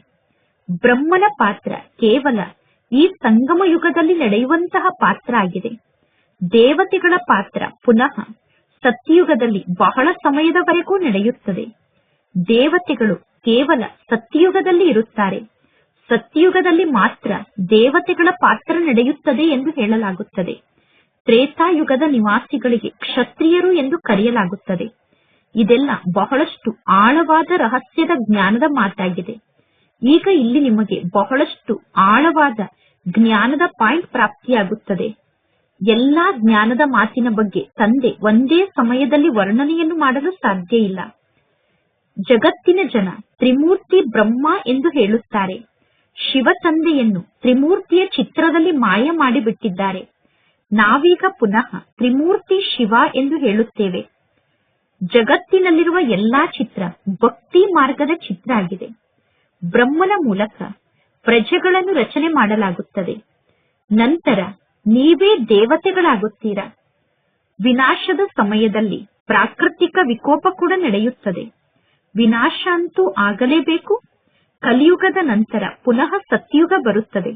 ಬ್ರಹ್ಮನ ಪಾತ್ರ ಕೇವಲ ಈ ಸಂಗಮ ಯುಗದಲ್ಲಿ ನಡೆಯುವಂತಹ ಪಾತ್ರ ಆಗಿದೆ. ದೇವತೆಗಳ ಪಾತ್ರ ಪುನಃ ಸತ್ಯಯುಗದಲ್ಲಿ ಬಹಳ ಸಮಯದವರೆಗೂ ನಡೆಯುತ್ತದೆ. ದೇವತೆಗಳು ಕೇವಲ ಸತ್ಯಯುಗದಲ್ಲಿ ಇರುತ್ತಾರೆ. ಸತ್ಯಯುಗದಲ್ಲಿ ಮಾತ್ರ ದೇವತೆಗಳ ಪಾತ್ರ ನಡೆಯುತ್ತದೆ ಎಂದು ಹೇಳಲಾಗುತ್ತದೆ. ತ್ರೇತಾಯುಗದ ನಿವಾಸಿಗಳಿಗೆ ಕ್ಷತ್ರಿಯರು ಎಂದು ಕರೆಯಲಾಗುತ್ತದೆ. ಇದೆಲ್ಲ ಬಹಳಷ್ಟು ಆಳವಾದ ರಹಸ್ಯದ ಜ್ಞಾನದ ಮಾತಾಗಿದೆ. ಈಗ ಇಲ್ಲಿ ನಿಮಗೆ ಬಹಳಷ್ಟು ಆಳವಾದ ಜ್ಞಾನದ ಪಾಯಿಂಟ್ ಪ್ರಾಪ್ತಿಯಾಗುತ್ತದೆ. ಎಲ್ಲಾ ಜ್ಞಾನದ ಮಾತಿನ ಬಗ್ಗೆ ತಂದೆ ಒಂದೇ ಸಮಯದಲ್ಲಿ ವರ್ಣನೆಯನ್ನು ಮಾಡಲು ಸಾಧ್ಯ ಇಲ್ಲ. ಜಗತ್ತಿನ ಜನ ತ್ರಿಮೂರ್ತಿ ಬ್ರಹ್ಮ ಎಂದು ಹೇಳುತ್ತಾರೆ. ಶಿವ ತಂದೆಯನ್ನು ತ್ರಿಮೂರ್ತಿಯ ಚಿತ್ರದಲ್ಲಿ ಮಾಯ ಮಾಡಿಬಿಟ್ಟಿದ್ದಾರೆ. ನಾವೀಗ ಪುನಃ ತ್ರಿಮೂರ್ತಿ ಶಿವ ಎಂದು ಹೇಳುತ್ತೇವೆ. ಜಗತ್ತಿನಲ್ಲಿರುವ ಎಲ್ಲಾ ಚಿತ್ರ ಭಕ್ತಿ ಮಾರ್ಗದ ಚಿತ್ರ ಆಗಿದೆ. ಬ್ರಹ್ಮನ ಮೂಲಕ ಪ್ರಜೆಗಳನ್ನು ರಚನೆ ಮಾಡಲಾಗುತ್ತದೆ. ನಂತರ ನೀವೇ ದೇವತೆಗಳಾಗುತ್ತೀರಾ. ವಿನಾಶದ ಸಮಯದಲ್ಲಿ ಪ್ರಾಕೃತಿಕ ವಿಕೋಪ ಕೂಡ ನಡೆಯುತ್ತದೆ. ವಿನಾಶ ಅಂತೂ ಆಗಲೇಬೇಕು. ಕಲಿಯುಗದ ನಂತರ ಪುನಃ ಸತ್ಯುಗ ಬರುತ್ತದೆ.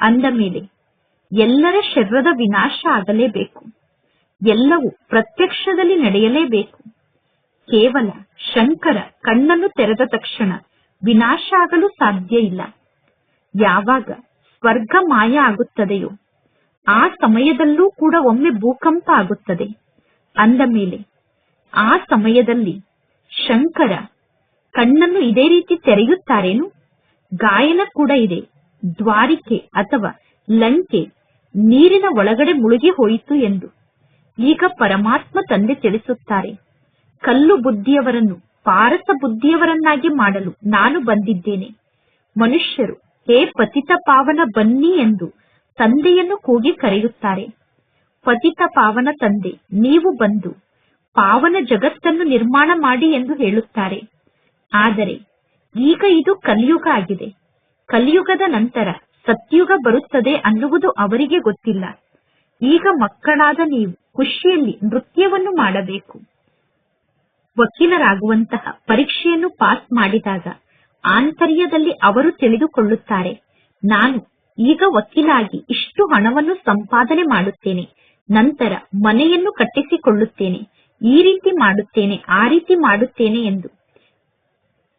ಅಂದ ಮೇಲೆ ಎಲ್ಲರ ಶರೀರದ ವಿನಾಶ ಆಗಲೇಬೇಕು. ಎಲ್ಲವೂ ಪ್ರತ್ಯಕ್ಷದಲ್ಲಿ ನಡೆಯಲೇಬೇಕು. ಕೇವಲ ಶಂಕರ ಕಣ್ಣನ್ನು ತೆರೆದ ತಕ್ಷಣ ವಿನಾಶ ಆಗಲು ಸಾಧ್ಯ ಇಲ್ಲ. ಯಾವಾಗ ಸ್ವರ್ಗ ಮಾಯ ಆಗುತ್ತದೆಯೋ ಆ ಸಮಯದಲ್ಲೂ ಕೂಡ ಒಮ್ಮೆ ಭೂಕಂಪ ಆಗುತ್ತದೆ. ಅಂದ ಮೇಲೆ ಆ ಸಮಯದಲ್ಲಿ ಶಂಕರ ಕಣ್ಣನ್ನು ಇದೇ ರೀತಿ ತೆರೆಯುತ್ತಾರೇನು? ಗಾಯನ ಕೂಡ ಇದೆ. ದ್ವಾರಿಕೆ ಅಥವಾ ಲಂಕೆ ನೀರಿನ ಒಳಗಡೆ ಮುಳುಗಿ ಹೋಯಿತು ಎಂದು. ಈಗ ಪರಮಾತ್ಮ ತಂದೆ ತಿಳಿಸುತ್ತಾರೆ, ಕಲ್ಲು ಬುದ್ಧಿಯವರನ್ನು ಪಾರಸ ಬುದ್ಧಿಯವರನ್ನಾಗಿ ಮಾಡಲು ನಾನು ಬಂದಿದ್ದೇನೆ. ಮನುಷ್ಯರು ಹೇ ಪತಿತ ಪಾವನ ಬನ್ನಿ ಎಂದು ತಂದೆಯನ್ನು ಕೂಗಿ ಕರೆಯುತ್ತಾರೆ. ಪತಿತ ಪಾವನ ತಂದೆ ನೀವು ಬಂದು ಪಾವನ ಜಗತ್ತನ್ನು ನಿರ್ಮಾಣ ಮಾಡಿ ಎಂದು ಹೇಳುತ್ತಾರೆ. ಆದರೆ ಈಗ ಇದು ಕಲಿಯುಗ ಆಗಿದೆ. ಕಲಿಯುಗದ ನಂತರ ಸತ್ಯುಗ ಬರುತ್ತದೆ ಅನ್ನುವುದು ಅವರಿಗೆ ಗೊತ್ತಿಲ್ಲ. ಈಗ ಮಕ್ಕಳಾದ ನೀವು ಖುಷಿಯಲ್ಲಿ ನೃತ್ಯವನ್ನು ಮಾಡಬೇಕು. ವಕೀಲರಾಗುವಂತಹ ಪರೀಕ್ಷೆಯನ್ನು ಪಾಸ್ ಮಾಡಿದಾಗ ಆಂತರ್ಯದಲ್ಲಿ ಅವರು ತಿಳಿದುಕೊಳ್ಳುತ್ತಾರೆ, ನಾನು ಈಗ ವಕೀಲಾಗಿ ಇಷ್ಟು ಹಣವನ್ನು ಸಂಪಾದನೆ ಮಾಡುತ್ತೇನೆ, ನಂತರ ಮನೆಯನ್ನು ಕಟ್ಟಿಸಿಕೊಳ್ಳುತ್ತೇನೆ, ಈ ರೀತಿ ಮಾಡುತ್ತೇನೆ, ಆ ರೀತಿ ಮಾಡುತ್ತೇನೆ ಎಂದು.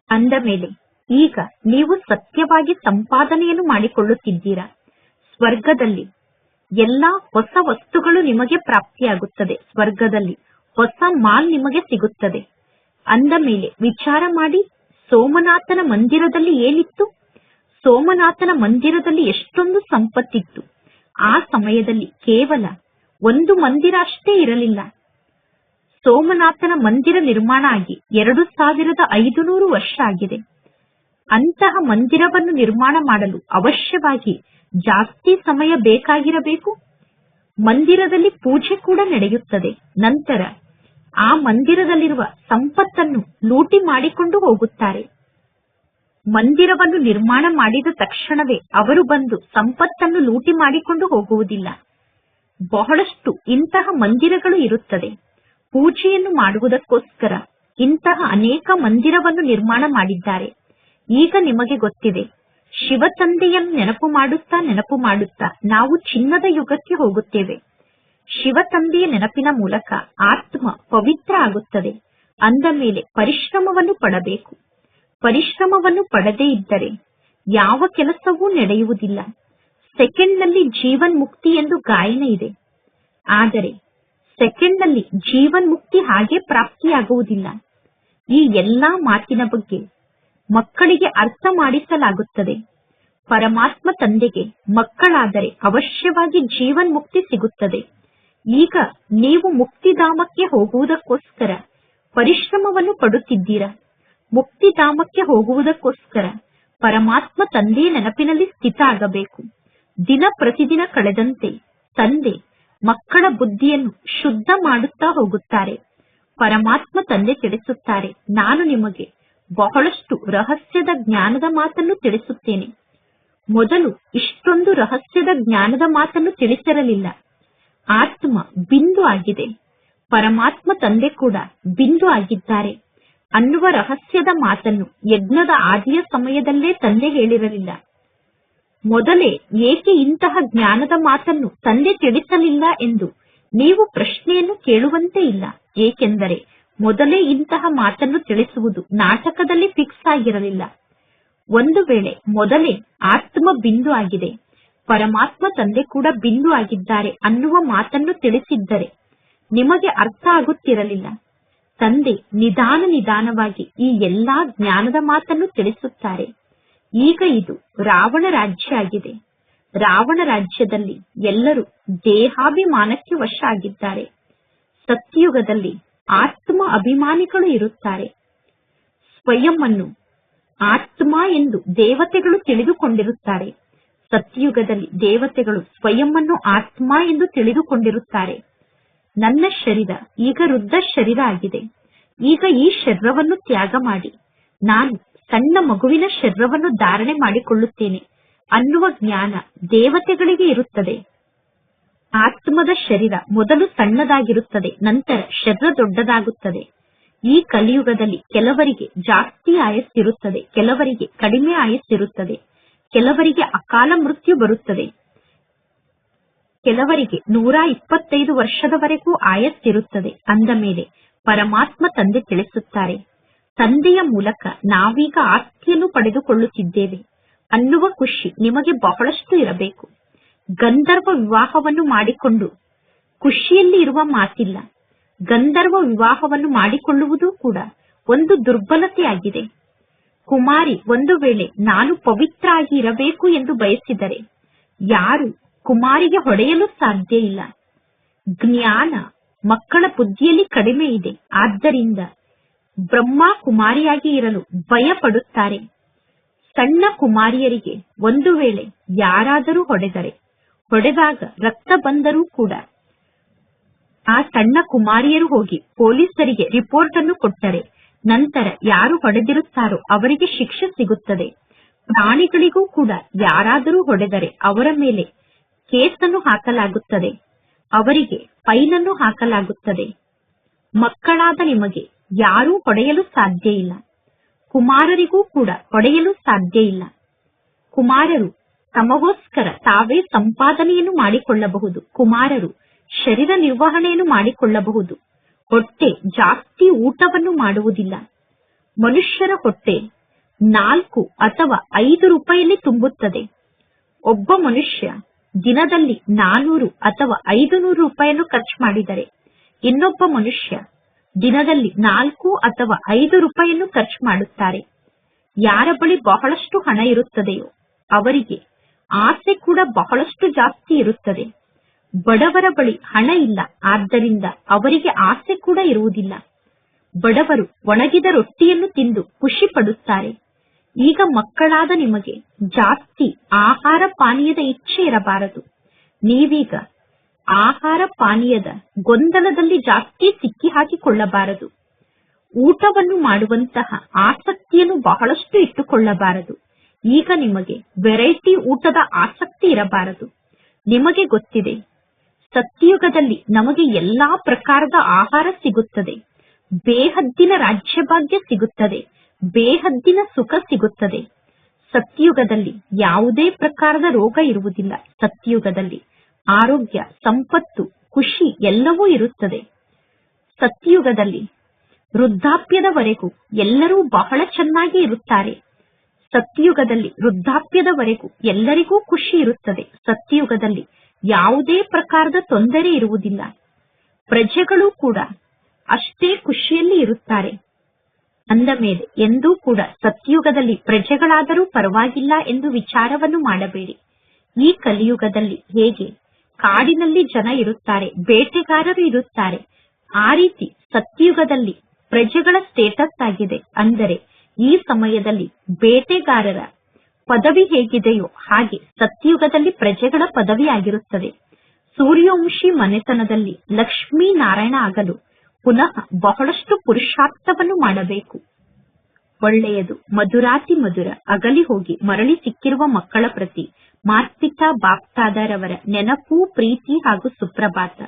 ಅಂದ ಮೇಲೆ ಈಗ ನೀವು ಸತ್ಯವಾಗಿ ಸಂಪಾದನೆಯನ್ನು ಮಾಡಿಕೊಳ್ಳುತ್ತಿದ್ದೀರಾ. ಸ್ವರ್ಗದಲ್ಲಿ ಎಲ್ಲಾ ಹೊಸ ವಸ್ತುಗಳು ನಿಮಗೆ ಪ್ರಾಪ್ತಿಯಾಗುತ್ತದೆ. ಸ್ವರ್ಗದಲ್ಲಿ ಹೊಸ ಮಾಲ್ ನಿಮಗೆ ಸಿಗುತ್ತದೆ. ಅಂದ ಮೇಲೆ ವಿಚಾರ ಮಾಡಿ, ಸೋಮನಾಥನ ಮಂದಿರದಲ್ಲಿ ಏನಿತ್ತು? ಸೋಮನಾಥನ ಮಂದಿರದಲ್ಲಿ ಎಷ್ಟೊಂದು ಸಂಪತ್ತಿತ್ತು. ಆ ಸಮಯದಲ್ಲಿ ಕೇವಲ ಒಂದು ಮಂದಿರ ಅಷ್ಟೇ ಇರಲಿಲ್ಲ. ಸೋಮನಾಥನ ಮಂದಿರ ನಿರ್ಮಾಣ ಆಗಿ 2500 ವರ್ಷ ಆಗಿದೆ. ಅಂತಹ ಮಂದಿರವನ್ನು ನಿರ್ಮಾಣ ಮಾಡಲು ಅವಶ್ಯವಾಗಿ ಜಾಸ್ತಿ ಸಮಯ ಬೇಕಾಗಿರಬೇಕು. ಮಂದಿರದಲ್ಲಿ ಪೂಜೆ ಕೂಡ ನಡೆಯುತ್ತದೆ. ನಂತರ ಆ ಮಂದಿರದಲ್ಲಿರುವ ಸಂಪತ್ತನ್ನು ಲೂಟಿ ಮಾಡಿಕೊಂಡು ಹೋಗುತ್ತಾರೆ. ಮಂದಿರವನ್ನು ನಿರ್ಮಾಣ ಮಾಡಿದ ತಕ್ಷಣವೇ ಅವರು ಬಂದು ಸಂಪತ್ತನ್ನು ಲೂಟಿ ಮಾಡಿಕೊಂಡು ಹೋಗುವುದಿಲ್ಲ. ಬಹಳಷ್ಟು ಇಂತಹ ಮಂದಿರಗಳು ಇರುತ್ತದೆ. ಪೂಜೆಯನ್ನು ಮಾಡುವುದಕ್ಕೋಸ್ಕರ ಇಂತಹ ಅನೇಕ ಮಂದಿರವನ್ನು ನಿರ್ಮಾಣ ಮಾಡಿದ್ದಾರೆ. ಈಗ ನಿಮಗೆ ಗೊತ್ತಿದೆ, ಶಿವ ತಂದೆಯನ್ನು ನೆನಪು ಮಾಡುತ್ತಾ ನಾವು ಚಿನ್ನದ ಯುಗಕ್ಕೆ ಹೋಗುತ್ತೇವೆ. ಶಿವ ತಂದೆಯ ನೆನಪಿನ ಮೂಲಕ ಆತ್ಮ ಪವಿತ್ರ ಆಗುತ್ತದೆ. ಅಂದ ಮೇಲೆ ಪರಿಶ್ರಮವನ್ನು ಪಡಬೇಕು. ಪರಿಶ್ರಮವನ್ನು ಪಡದೇ ಇದ್ದರೆ ಯಾವ ಕೆಲಸವೂ ನಡೆಯುವುದಿಲ್ಲ. ಸೆಕೆಂಡ್ನಲ್ಲಿ ಜೀವನ್ ಮುಕ್ತಿ ಎಂದು ಗಾಯನ ಇದೆ. ಆದರೆ ಸೆಕೆಂಡ್ನಲ್ಲಿ ಜೀವನ್ ಮುಕ್ತಿ ಹಾಗೆ ಪ್ರಾಪ್ತಿಯಾಗುವುದಿಲ್ಲ. ಈ ಎಲ್ಲಾ ಮಾತಿನ ಬಗ್ಗೆ ಮಕ್ಕಳಿಗೆ ಅರ್ಥ ಮಾಡಿಸಲಾಗುತ್ತದೆ. ಪರಮಾತ್ಮ ತಂದೆಗೆ ಮಕ್ಕಳಾದರೆ ಅವಶ್ಯವಾಗಿ ಜೀವನ್ ಮುಕ್ತಿ ಸಿಗುತ್ತದೆ. ಈಗ ನೀವು ಮುಕ್ತಿಧಾಮಕ್ಕೆ ಹೋಗುವುದಕ್ಕೋಸ್ಕರ ಪರಿಶ್ರಮವನ್ನು ಪಡುತ್ತಿದ್ದೀರಾ. ಮುಕ್ತಿಧಾಮಕ್ಕೆ ಹೋಗುವುದಕ್ಕೋಸ್ಕರ ಪರಮಾತ್ಮ ತಂದೆಯ ನೆನಪಿನಲ್ಲಿ ಸ್ಥಿತ ಆಗಬೇಕು. ದಿನ ಪ್ರತಿದಿನ ಕಳೆದಂತೆ ತಂದೆ ಮಕ್ಕಳ ಬುದ್ಧಿಯನ್ನು ಶುದ್ಧ ಮಾಡುತ್ತಾ ಹೋಗುತ್ತಾರೆ. ಪರಮಾತ್ಮ ತಂದೆ ತಿಳಿಸುತ್ತಾರೆ, ನಾನು ನಿಮಗೆ ಬಹಳಷ್ಟು ರಹಸ್ಯದ ಜ್ಞಾನದ ಮಾತನ್ನು ತಿಳಿಸುತ್ತೇನೆ. ಮೊದಲು ಇಷ್ಟೊಂದು ರಹಸ್ಯದ ಜ್ಞಾನದ ಮಾತನ್ನು ತಿಳಿಸಿರಲಿಲ್ಲ. ಆತ್ಮ ಬಿಂದು ಆಗಿದೆ, ಪರಮಾತ್ಮ ತಂದೆ ಕೂಡ ಬಿಂದು ಆಗಿದ್ದಾರೆ ಅನ್ನುವ ರಹಸ್ಯದ ಮಾತನ್ನು ಯಜ್ಞದ ಆದಿಯ ಸಮಯದಲ್ಲೇ ತಂದೆ ಹೇಳಿರಲಿಲ್ಲ. ಮೊದಲೇ ಏಕೆ ಇಂತಹ ಜ್ಞಾನದ ಮಾತನ್ನು ತಂದೆ ತಿಳಿಸಲಿಲ್ಲ ಎಂದು ನೀವು ಪ್ರಶ್ನೆಯನ್ನು ಕೇಳುವಂತೆ ಇಲ್ಲ. ಏಕೆಂದರೆ ಮೊದಲೇ ಇಂತಹ ಮಾತನ್ನು ತಿಳಿಸುವುದು ನಾಟಕದಲ್ಲಿ ಫಿಕ್ಸ್ ಆಗಿರಲಿಲ್ಲ. ಒಂದು ವೇಳೆ ಮೊದಲೇ ಆತ್ಮ ಬಿಂದು ಆಗಿದೆ, ಪರಮಾತ್ಮ ತಂದೆ ಕೂಡ ಬಿಂದು ಆಗಿದ್ದಾರೆ ಅನ್ನುವ ಮಾತನ್ನು ತಿಳಿಸಿದ್ದರೆ ನಿಮಗೆ ಅರ್ಥ ಆಗುತ್ತಿರಲಿಲ್ಲ. ತಂದೆ ನಿಧಾನವಾಗಿ ಈ ಎಲ್ಲಾ ಜ್ಞಾನದ ಮಾತನ್ನು ತಿಳಿಸುತ್ತಾರೆ. ಈಗ ಇದು ರಾವಣ ರಾಜ್ಯ ಆಗಿದೆ. ರಾವಣ ರಾಜ್ಯದಲ್ಲಿ ಎಲ್ಲರೂ ದೇಹಾಭಿಮಾನಕ್ಕೆ ವಶ ಆಗಿದ್ದಾರೆ. ಸತ್ಯಯುಗದಲ್ಲಿ ಆತ್ಮ ಅಭಿಮಾನಿಗಳು ಇರುತ್ತಾರೆ. ಸ್ವಯಂ ಅನ್ನು ಆತ್ಮ ಎಂದು ದೇವತೆಗಳು ತಿಳಿದುಕೊಂಡಿರುತ್ತಾರೆ. ಸತ್ಯಯುಗದಲ್ಲಿ ದೇವತೆಗಳು ಸ್ವಯಂ ಅನ್ನು ಆತ್ಮ ಎಂದು ತಿಳಿದುಕೊಂಡಿರುತ್ತಾರೆ. ನನ್ನ ಶರೀರ ಈಗ ವೃದ್ಧ ಶರೀರ ಆಗಿದೆ. ಈಗ ಈ ಶರೀರವನ್ನು ತ್ಯಾಗ ಮಾಡಿ ನಾನು ಸಣ್ಣ ಮಗುವಿನ ಶರೀರವನ್ನು ಧಾರಣೆ ಮಾಡಿಕೊಳ್ಳುತ್ತೇನೆ ಅನ್ನುವ ಜ್ಞಾನ ದೇವತೆಗಳಿಗೆ ಇರುತ್ತದೆ. ಆತ್ಮದ ಶರೀರ ಮೊದಲು ಸಣ್ಣದಾಗಿರುತ್ತದೆ, ನಂತರ ಶರೀರ ದೊಡ್ಡದಾಗುತ್ತದೆ. ಈ ಕಲಿಯುಗದಲ್ಲಿ ಕೆಲವರಿಗೆ ಜಾಸ್ತಿ ಆಯಸ್ಸಿರುತ್ತದೆ, ಕೆಲವರಿಗೆ ಕಡಿಮೆ ಆಯಸ್ಸಿರುತ್ತದೆ, ಕೆಲವರಿಗೆ ಅಕಾಲ ಮೃತ್ಯು ಬರುತ್ತದೆ, ಕೆಲವರಿಗೆ 125 ವರ್ಷದವರೆಗೂ ಆಯಸ್ಸಿರುತ್ತದೆ. ಅಂದ ಮೇಲೆ ಪರಮಾತ್ಮ ತಂದೆ ತಿಳಿಸುತ್ತಾರೆ, ತಂದೆಯ ಮೂಲಕ ನಾವೀಗ ಆಸ್ತಿಯನ್ನು ಪಡೆದುಕೊಳ್ಳುತ್ತಿದ್ದೇವೆ ಅನ್ನುವ ಖುಷಿ ನಿಮಗೆ ಬಹಳಷ್ಟು ಇರಬೇಕು. ಗಂಧರ್ವ ವಿವಾಹವನ್ನು ಮಾಡಿಕೊಂಡು ಖುಷಿಯಲ್ಲಿ ಇರುವ ಮಾತಿಲ್ಲ. ಗಂಧರ್ವ ವಿವಾಹವನ್ನು ಮಾಡಿಕೊಳ್ಳುವುದು ಕೂಡ ಒಂದು ದುರ್ಬಲತೆಯಾಗಿದೆ. ಕುಮಾರಿ ಒಂದು ವೇಳೆ ನಾನು ಪವಿತ್ರ ಆಗಿ ಇರಬೇಕು ಎಂದು ಬಯಸಿದರೆ ಯಾರು ಕುಮಾರಿಗೆ ಹೊಡೆಯಲು ಸಾಧ್ಯ ಇಲ್ಲ. ಜ್ಞಾನ ಮಕ್ಕಳ ಬುದ್ಧಿಯಲ್ಲಿ ಕಡಿಮೆ ಇದೆ. ಆದ್ದರಿಂದ ಬ್ರಹ್ಮ ಕುಮಾರಿಯಾಗಿ ಇರಲು ಭಯ ಪಡುತ್ತಾರೆ. ಸಣ್ಣ ಕುಮಾರಿಯರಿಗೆ ಒಂದು ವೇಳೆ ಯಾರಾದರೂ ಹೊಡೆದಾಗ ರಕ್ತ ಬಂದರೂ ಕೂಡ ಆ ಸಣ್ಣ ಕುಮಾರಿಯರು ಹೋಗಿ ಪೊಲೀಸರಿಗೆ ರಿಪೋರ್ಟ್ ಅನ್ನು ಕೊಟ್ಟರೆ ನಂತರ ಯಾರು ಹೊಡೆದಿರುತ್ತಾರೋ ಅವರಿಗೆ ಶಿಕ್ಷೆ ಸಿಗುತ್ತದೆ. ಪ್ರಾಣಿಗಳಿಗೂ ಕೂಡ ಯಾರಾದರೂ ಹೊಡೆದರೆ ಅವರ ಮೇಲೆ ಕೇಸನ್ನು ಹಾಕಲಾಗುತ್ತದೆ, ಅವರಿಗೆ ಫೈನ್ ಅನ್ನು ಹಾಕಲಾಗುತ್ತದೆ. ಮಕ್ಕಳಾದ ನಿಮಗೆ ಯಾರೂ ಹೊಡೆಯಲು ಸಾಧ್ಯ ಇಲ್ಲ. ಕುಮಾರರಿಗೂ ಕೂಡ ಹೊಡೆಯಲು ಸಾಧ್ಯ ಇಲ್ಲ. ಕುಮಾರರು ತಮಗೋಸ್ಕರ ತಾವೇ ಸಂಪಾದನೆಯನ್ನು ಮಾಡಿಕೊಳ್ಳಬಹುದು. ಕುಮಾರರು ಶರೀರ ನಿರ್ವಹಣೆಯನ್ನು ಮಾಡಿಕೊಳ್ಳಬಹುದು. ಹೊಟ್ಟೆ ಜಾಸ್ತಿ ಊಟವನ್ನು ಮಾಡುವುದಿಲ್ಲ. ಮನುಷ್ಯರ ಹೊಟ್ಟೆ 4 ಅಥವಾ 5 ರೂಪಾಯಿಯಲ್ಲಿ ತುಂಬುತ್ತದೆ. ಒಬ್ಬ ಮನುಷ್ಯ ದಿನದಲ್ಲಿ 400 ಅಥವಾ 500 ರೂಪಾಯಿಯನ್ನು ಖರ್ಚು ಮಾಡಿದರೆ, ಇನ್ನೊಬ್ಬ ಮನುಷ್ಯ ದಿನದಲ್ಲಿ 4 ಅಥವಾ 5 ರೂಪಾಯಿಯನ್ನು ಖರ್ಚು ಮಾಡುತ್ತಾರೆ. ಯಾರ ಬಳಿ ಬಹಳಷ್ಟು ಹಣ ಇರುತ್ತದೆಯೋ ಅವರಿಗೆ ಆಸೆ ಕೂಡ ಬಹಳಷ್ಟು ಜಾಸ್ತಿ ಇರುತ್ತದೆ. ಬಡವರ ಬಳಿ ಹಣ ಇಲ್ಲ, ಆದ್ದರಿಂದ ಅವರಿಗೆ ಆಸೆ ಕೂಡ ಇರುವುದಿಲ್ಲ. ಬಡವರು ಒಣಗಿದ ರೊಟ್ಟಿಯನ್ನು ತಿಂದು ಖುಷಿ ಪಡುತ್ತಾರೆ. ಈಗ ಮಕ್ಕಳಾದ ನಿಮಗೆ ಜಾಸ್ತಿ ಆಹಾರ ಪಾನೀಯದ ಇಚ್ಛೆ ಇರಬಾರದು. ನೀವೀಗ ಆಹಾರ ಪಾನೀಯದ ಗೊಂದಲದಲ್ಲಿ ಜಾಸ್ತಿ ಸಿಕ್ಕಿ ಹಾಕಿಕೊಳ್ಳಬಾರದು. ಊಟವನ್ನು ಮಾಡುವಂತಹ ಆಸಕ್ತಿಯನ್ನು ಬಹಳಷ್ಟು ಇಟ್ಟುಕೊಳ್ಳಬಾರದು. ಈಗ ನಿಮಗೆ ವೆರೈಟಿ ಊಟದ ಆಸಕ್ತಿ ಇರಬಾರದು. ನಿಮಗೆ ಗೊತ್ತಿದೆ, ಸತ್ಯಯುಗದಲ್ಲಿ ನಮಗೆ ಎಲ್ಲಾ ಪ್ರಕಾರದ ಆಹಾರ ಸಿಗುತ್ತದೆ. ಬೇಹದ್ದಿನ ರಾಜ್ಯಭಾಗ್ಯ ಸಿಗುತ್ತದೆ. ಬೇಹದ್ದಿನ ಸುಖ ಸಿಗುತ್ತದೆ. ಸತ್ಯಯುಗದಲ್ಲಿ ಯಾವುದೇ ಪ್ರಕಾರದ ರೋಗ ಇರುವುದಿಲ್ಲ. ಸತ್ಯಯುಗದಲ್ಲಿ ಆರೋಗ್ಯ, ಸಂಪತ್ತು, ಖುಷಿ ಎಲ್ಲವೂ ಇರುತ್ತದೆ. ಸತ್ಯಯುಗದಲ್ಲಿ ವೃದ್ಧಾಪ್ಯದವರೆಗೂ ಎಲ್ಲರೂ ಬಹಳ ಚೆನ್ನಾಗಿ ಇರುತ್ತಾರೆ. ಸತ್ಯಯುಗದಲ್ಲಿ ವೃದ್ಧಾಪ್ಯದವರೆಗೂ ಎಲ್ಲರಿಗೂ ಖುಷಿ ಇರುತ್ತದೆ. ಸತ್ಯಯುಗದಲ್ಲಿ ಯಾವುದೇ ಪ್ರಕಾರದ ತೊಂದರೆ ಇರುವುದಿಲ್ಲ. ಪ್ರಜೆಗಳು ಕೂಡ ಅಷ್ಟೇ ಖುಷಿಯಲ್ಲಿ ಇರುತ್ತಾರೆ. ಅಂದ ಮೇಲೆ ಎಂದೂ ಕೂಡ ಸತ್ಯಯುಗದಲ್ಲಿ ಪ್ರಜೆಗಳಾದರೂ ಪರವಾಗಿಲ್ಲ ಎಂದು ವಿಚಾರವನ್ನು ಮಾಡಬೇಡಿ. ಈ ಕಲಿಯುಗದಲ್ಲಿ ಹೇಗೆ ಕಾಡಿನಲ್ಲಿ ಜನ ಇರುತ್ತಾರೆ, ಬೇಟೆಗಾರರು ಇರುತ್ತಾರೆ, ಆ ರೀತಿ ಸತ್ಯಯುಗದಲ್ಲಿ ಪ್ರಜೆಗಳ ಸ್ಟೇಟಸ್ ಆಗಿದೆ. ಅಂದರೆ ಈ ಸಮಯದಲ್ಲಿ ಬೇಟೆಗಾರರ ಪದವಿ ಹೇಗಿದೆಯೋ ಹಾಗೆ ಸತ್ಯಯುಗದಲ್ಲಿ ಪ್ರಜೆಗಳ ಪದವಿ ಆಗಿರುತ್ತದೆ. ಸೂರ್ಯವಂಶಿ ಮನೆತನದಲ್ಲಿ ಲಕ್ಷ್ಮೀನಾರಾಯಣ ಆಗಲು ಪುನಃ ಬಹಳಷ್ಟು ಪುರುಷಾರ್ಥವನ್ನು ಮಾಡಬೇಕು. ಒಳ್ಳೆಯದು. ಮಧುರಾತಿ ಮಧುರ ಅಗಲಿ ಹೋಗಿ ಮರಳಿ ಸಿಕ್ಕಿರುವ ಮಕ್ಕಳ ಪ್ರತಿ ಮಾರ್ಪಿತಾ ಬಾಪ್ತಾದರವರ ನೆನಪು, ಪ್ರೀತಿ ಹಾಗೂ ಸುಪ್ರಭಾತ.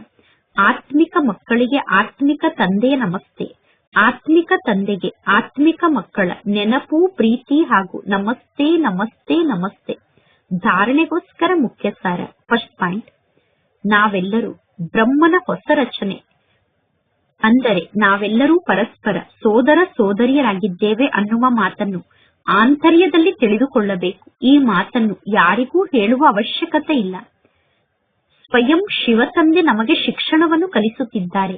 ಆತ್ಮಿಕ ಮಕ್ಕಳಿಗೆ ಆತ್ಮಿಕ ತಂದೆಯ ನಮಸ್ತೆ. ಆತ್ಮಿಕ ತಂದೆಗೆ ಆತ್ಮಿಕ ಮಕ್ಕಳ ನೆನಪು, ಪ್ರೀತಿ ಹಾಗೂ ನಮಸ್ತೆ ನಮಸ್ತೆ ನಮಸ್ತೆ. ಧಾರಣೆಗೋಸ್ಕರ ಮುಖ್ಯ ಸಾರ. ಫಸ್ಟ್ ಪಾಯಿಂಟ್, ನಾವೆಲ್ಲರೂ ಬ್ರಹ್ಮನ ಹೊಸ ರಚನೆ. ಅಂದರೆ ನಾವೆಲ್ಲರೂ ಪರಸ್ಪರ ಸೋದರ ಸೋದರಿಯರಾಗಿದ್ದೇವೆ ಅನ್ನುವ ಮಾತನ್ನು ಆಂತರ್ಯದಲ್ಲಿ ತಿಳಿದುಕೊಳ್ಳಬೇಕು. ಈ ಮಾತನ್ನು ಯಾರಿಗೂ ಹೇಳುವ ಅವಶ್ಯಕತೆ ಇಲ್ಲ. ಸ್ವಯಂ ಶಿವತಂದೆ ನಮಗೆ ಶಿಕ್ಷಣವನ್ನು ಕಲಿಸುತ್ತಿದ್ದಾರೆ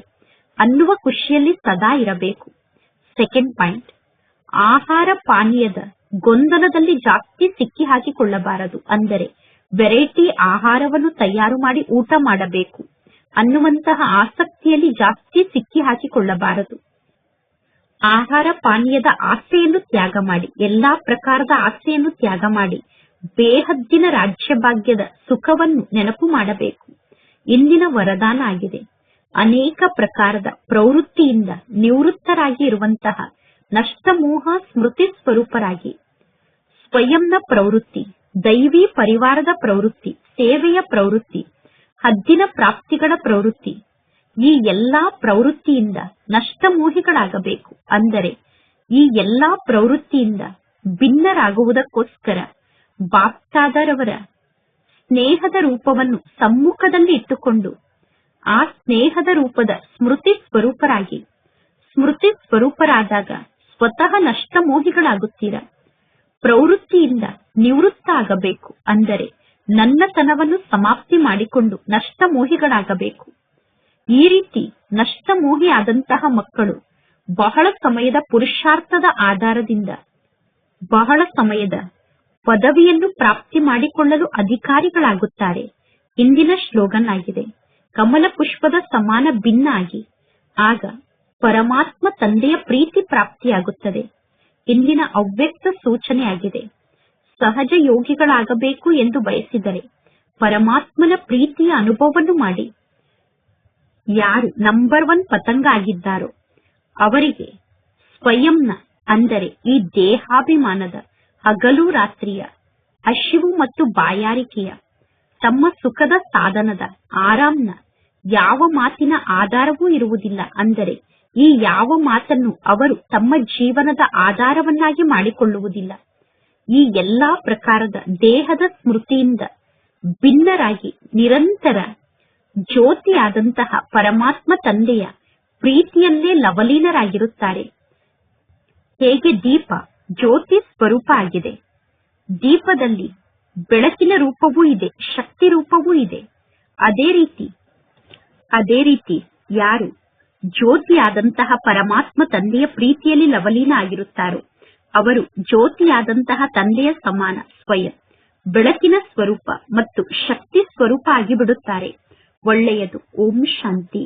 ಅನ್ನುವ ಖುಷಿಯಲ್ಲಿ ಸದಾ ಇರಬೇಕು. ಸೆಕೆಂಡ್ ಪಾಯಿಂಟ್, ಆಹಾರ ಪಾನೀಯದ ಗೊಂದಲದಲ್ಲಿ ಜಾಸ್ತಿ ಸಿಕ್ಕಿ ಹಾಕಿಕೊಳ್ಳಬಾರದು. ಅಂದರೆ ವೆರೈಟಿ ಆಹಾರವನ್ನು ತಯಾರು ಮಾಡಿ ಊಟ ಮಾಡಬೇಕು ಅನ್ನುವಂತಹ ಆಸಕ್ತಿಯಲ್ಲಿ ಜಾಸ್ತಿ ಸಿಕ್ಕಿ ಹಾಕಿಕೊಳ್ಳಬಾರದು. ಆಹಾರ ಪಾನೀಯದ ಆಸೆಯನ್ನು ತ್ಯಾಗ ಮಾಡಿ, ಎಲ್ಲಾ ಪ್ರಕಾರದ ಆಸೆಯನ್ನು ತ್ಯಾಗ ಮಾಡಿ ಬೇಹದ್ದಿನ ರಾಜ್ಯಭಾಗ್ಯದ ಸುಖವನ್ನು ನೆನಪು ಮಾಡಬೇಕು. ಇಂದಿನ ವರದಾನ ಆಗಿದೆ. ಅನೇಕ ಪ್ರಕಾರದ ಪ್ರವೃತ್ತಿಯಿಂದ ನಿವೃತ್ತರಾಗಿ ಇರುವಂತಹ ನಷ್ಟಮೋಹ ಸ್ಮೃತಿ ಸ್ವರೂಪರಾಗಿ ಸ್ವಯಂನ ಪ್ರವೃತ್ತಿ, ದೈವಿ ಪರಿವಾರದ ಪ್ರವೃತ್ತಿ, ಸೇವೆಯ ಪ್ರವೃತ್ತಿ, ಹದ್ದಿನ ಪ್ರಾಪ್ತಿಗಳ ಪ್ರವೃತ್ತಿ, ಈ ಎಲ್ಲಾ ಪ್ರವೃತ್ತಿಯಿಂದ ನಷ್ಟಮೋಹಿಗಳಾಗಬೇಕು. ಅಂದರೆ ಈ ಎಲ್ಲಾ ಪ್ರವೃತ್ತಿಯಿಂದ ಭಿನ್ನರಾಗುವುದಕ್ಕೋಸ್ಕರ ಬಾಪ್ತಾದರವರ ಸ್ನೇಹದ ರೂಪವನ್ನು ಸಮ್ಮುಖದಲ್ಲಿ ಇಟ್ಟುಕೊಂಡು ಆ ಸ್ನೇಹದ ರೂಪದ ಸ್ಮೃತಿ ಸ್ವರೂಪರಾಗಿ, ಸ್ಮೃತಿ ಸ್ವರೂಪರಾದಾಗ ಸ್ವತಃ ನಷ್ಟಮೋಹಿಗಳಾಗುತ್ತೀರ. ಪ್ರವೃತ್ತಿಯಿಂದ ನಿವೃತ್ತ ಆಗಬೇಕು. ಅಂದರೆ ನನ್ನತನವನ್ನು ಸಮಾಪ್ತಿ ಮಾಡಿಕೊಂಡು ನಷ್ಟಮೋಹಿಗಳಾಗಬೇಕು. ಈ ರೀತಿ ನಷ್ಟಮೋಹಿ ಆದಂತಹ ಮಕ್ಕಳು ಬಹಳ ಸಮಯದ ಪುರುಷಾರ್ಥದ ಆಧಾರದಿಂದ ಬಹಳ ಸಮಯದ ಪದವಿಯನ್ನು ಪ್ರಾಪ್ತಿ ಮಾಡಿಕೊಳ್ಳಲು ಅಧಿಕಾರಿಗಳಾಗುತ್ತಾರೆ. ಇಂದಿನ ಶ್ಲೋಗನ್ ಆಗಿದೆ, ಕಮಲ ಪುಷ್ಪದ ಸಮಾನ ಭಿನ್ನ ಆಗಿ, ಆಗ ಪರಮಾತ್ಮ ತಂದೆಯ ಪ್ರೀತಿ ಪ್ರಾಪ್ತಿಯಾಗುತ್ತದೆ. ಇಂದಿನ ಅವ್ಯಕ್ತ ಸೂಚನೆ ಆಗಿದೆ, ಸಹಜ ಯೋಗಿಗಳಾಗಬೇಕು ಎಂದು ಬಯಸಿದರೆ ಪರಮಾತ್ಮನ ಪ್ರೀತಿಯ ಅನುಭವವನ್ನು ಮಾಡಿ. ಯಾರು ನಂಬರ್ 1 ಪತಂಗ ಆಗಿದ್ದಾರೋ ಅವರಿಗೆ ಸ್ವಯಂನ, ಅಂದರೆ ಈ ದೇಹಾಭಿಮಾನದ ಹಗಲು ರಾತ್ರಿಯ ಹಸಿವು ಮತ್ತು ಬಾಯಾರಿಕೆಯ, ತಮ್ಮ ಸುಖದ ಸಾಧನದ ಆರಾಮ್ನ ಯಾವ ಮಾತಿನ ಆಧಾರವೂ ಇರುವುದಿಲ್ಲ. ಅಂದರೆ ಈ ಯಾವ ಮಾತನ್ನು ಅವರು ತಮ್ಮ ಜೀವನದ ಆಧಾರವನ್ನಾಗಿ ಮಾಡಿಕೊಳ್ಳುವುದಿಲ್ಲ. ಈ ಎಲ್ಲಾ ಪ್ರಕಾರದ ದೇಹದ ಸ್ಮೃತಿಯಿಂದ ಭಿನ್ನರಾಗಿ ನಿರಂತರ ಜ್ಯೋತಿಯಾದಂತಹ ಪರಮಾತ್ಮ ತಂದೆಯ ಪ್ರೀತಿಯಲ್ಲೇ ಲವಲೀನರಾಗಿರುತ್ತಾರೆ. ಹೇಗೆ ದೀಪ ಜ್ಯೋತಿ ಸ್ವರೂಪ ಆಗಿದೆ, ದೀಪದಲ್ಲಿ ಬೆಳಕಿನ ರೂಪವೂ ಇದೆ, ಶಕ್ತಿ ರೂಪವೂ ಇದೆ. ಅದೇ ರೀತಿ ಯಾರು ಜ್ಯೋತಿಯಾದಂತಹ ಪರಮಾತ್ಮ ತಂದೆಯ ಪ್ರೀತಿಯಲ್ಲಿ ಲವಲೀನ ಆಗಿರುತ್ತಾರೋ ಅವರು ಜ್ಯೋತಿಯಾದಂತಹ ತಂದೆಯ ಸಮಾನ ಸ್ವಯಂ ಬೆಳಕಿನ ಸ್ವರೂಪ ಮತ್ತು ಶಕ್ತಿ ಸ್ವರೂಪ ಆಗಿಬಿಡುತ್ತಾರೆ. ಒಳ್ಳೆಯದು. ಓಂ ಶಾಂತಿ.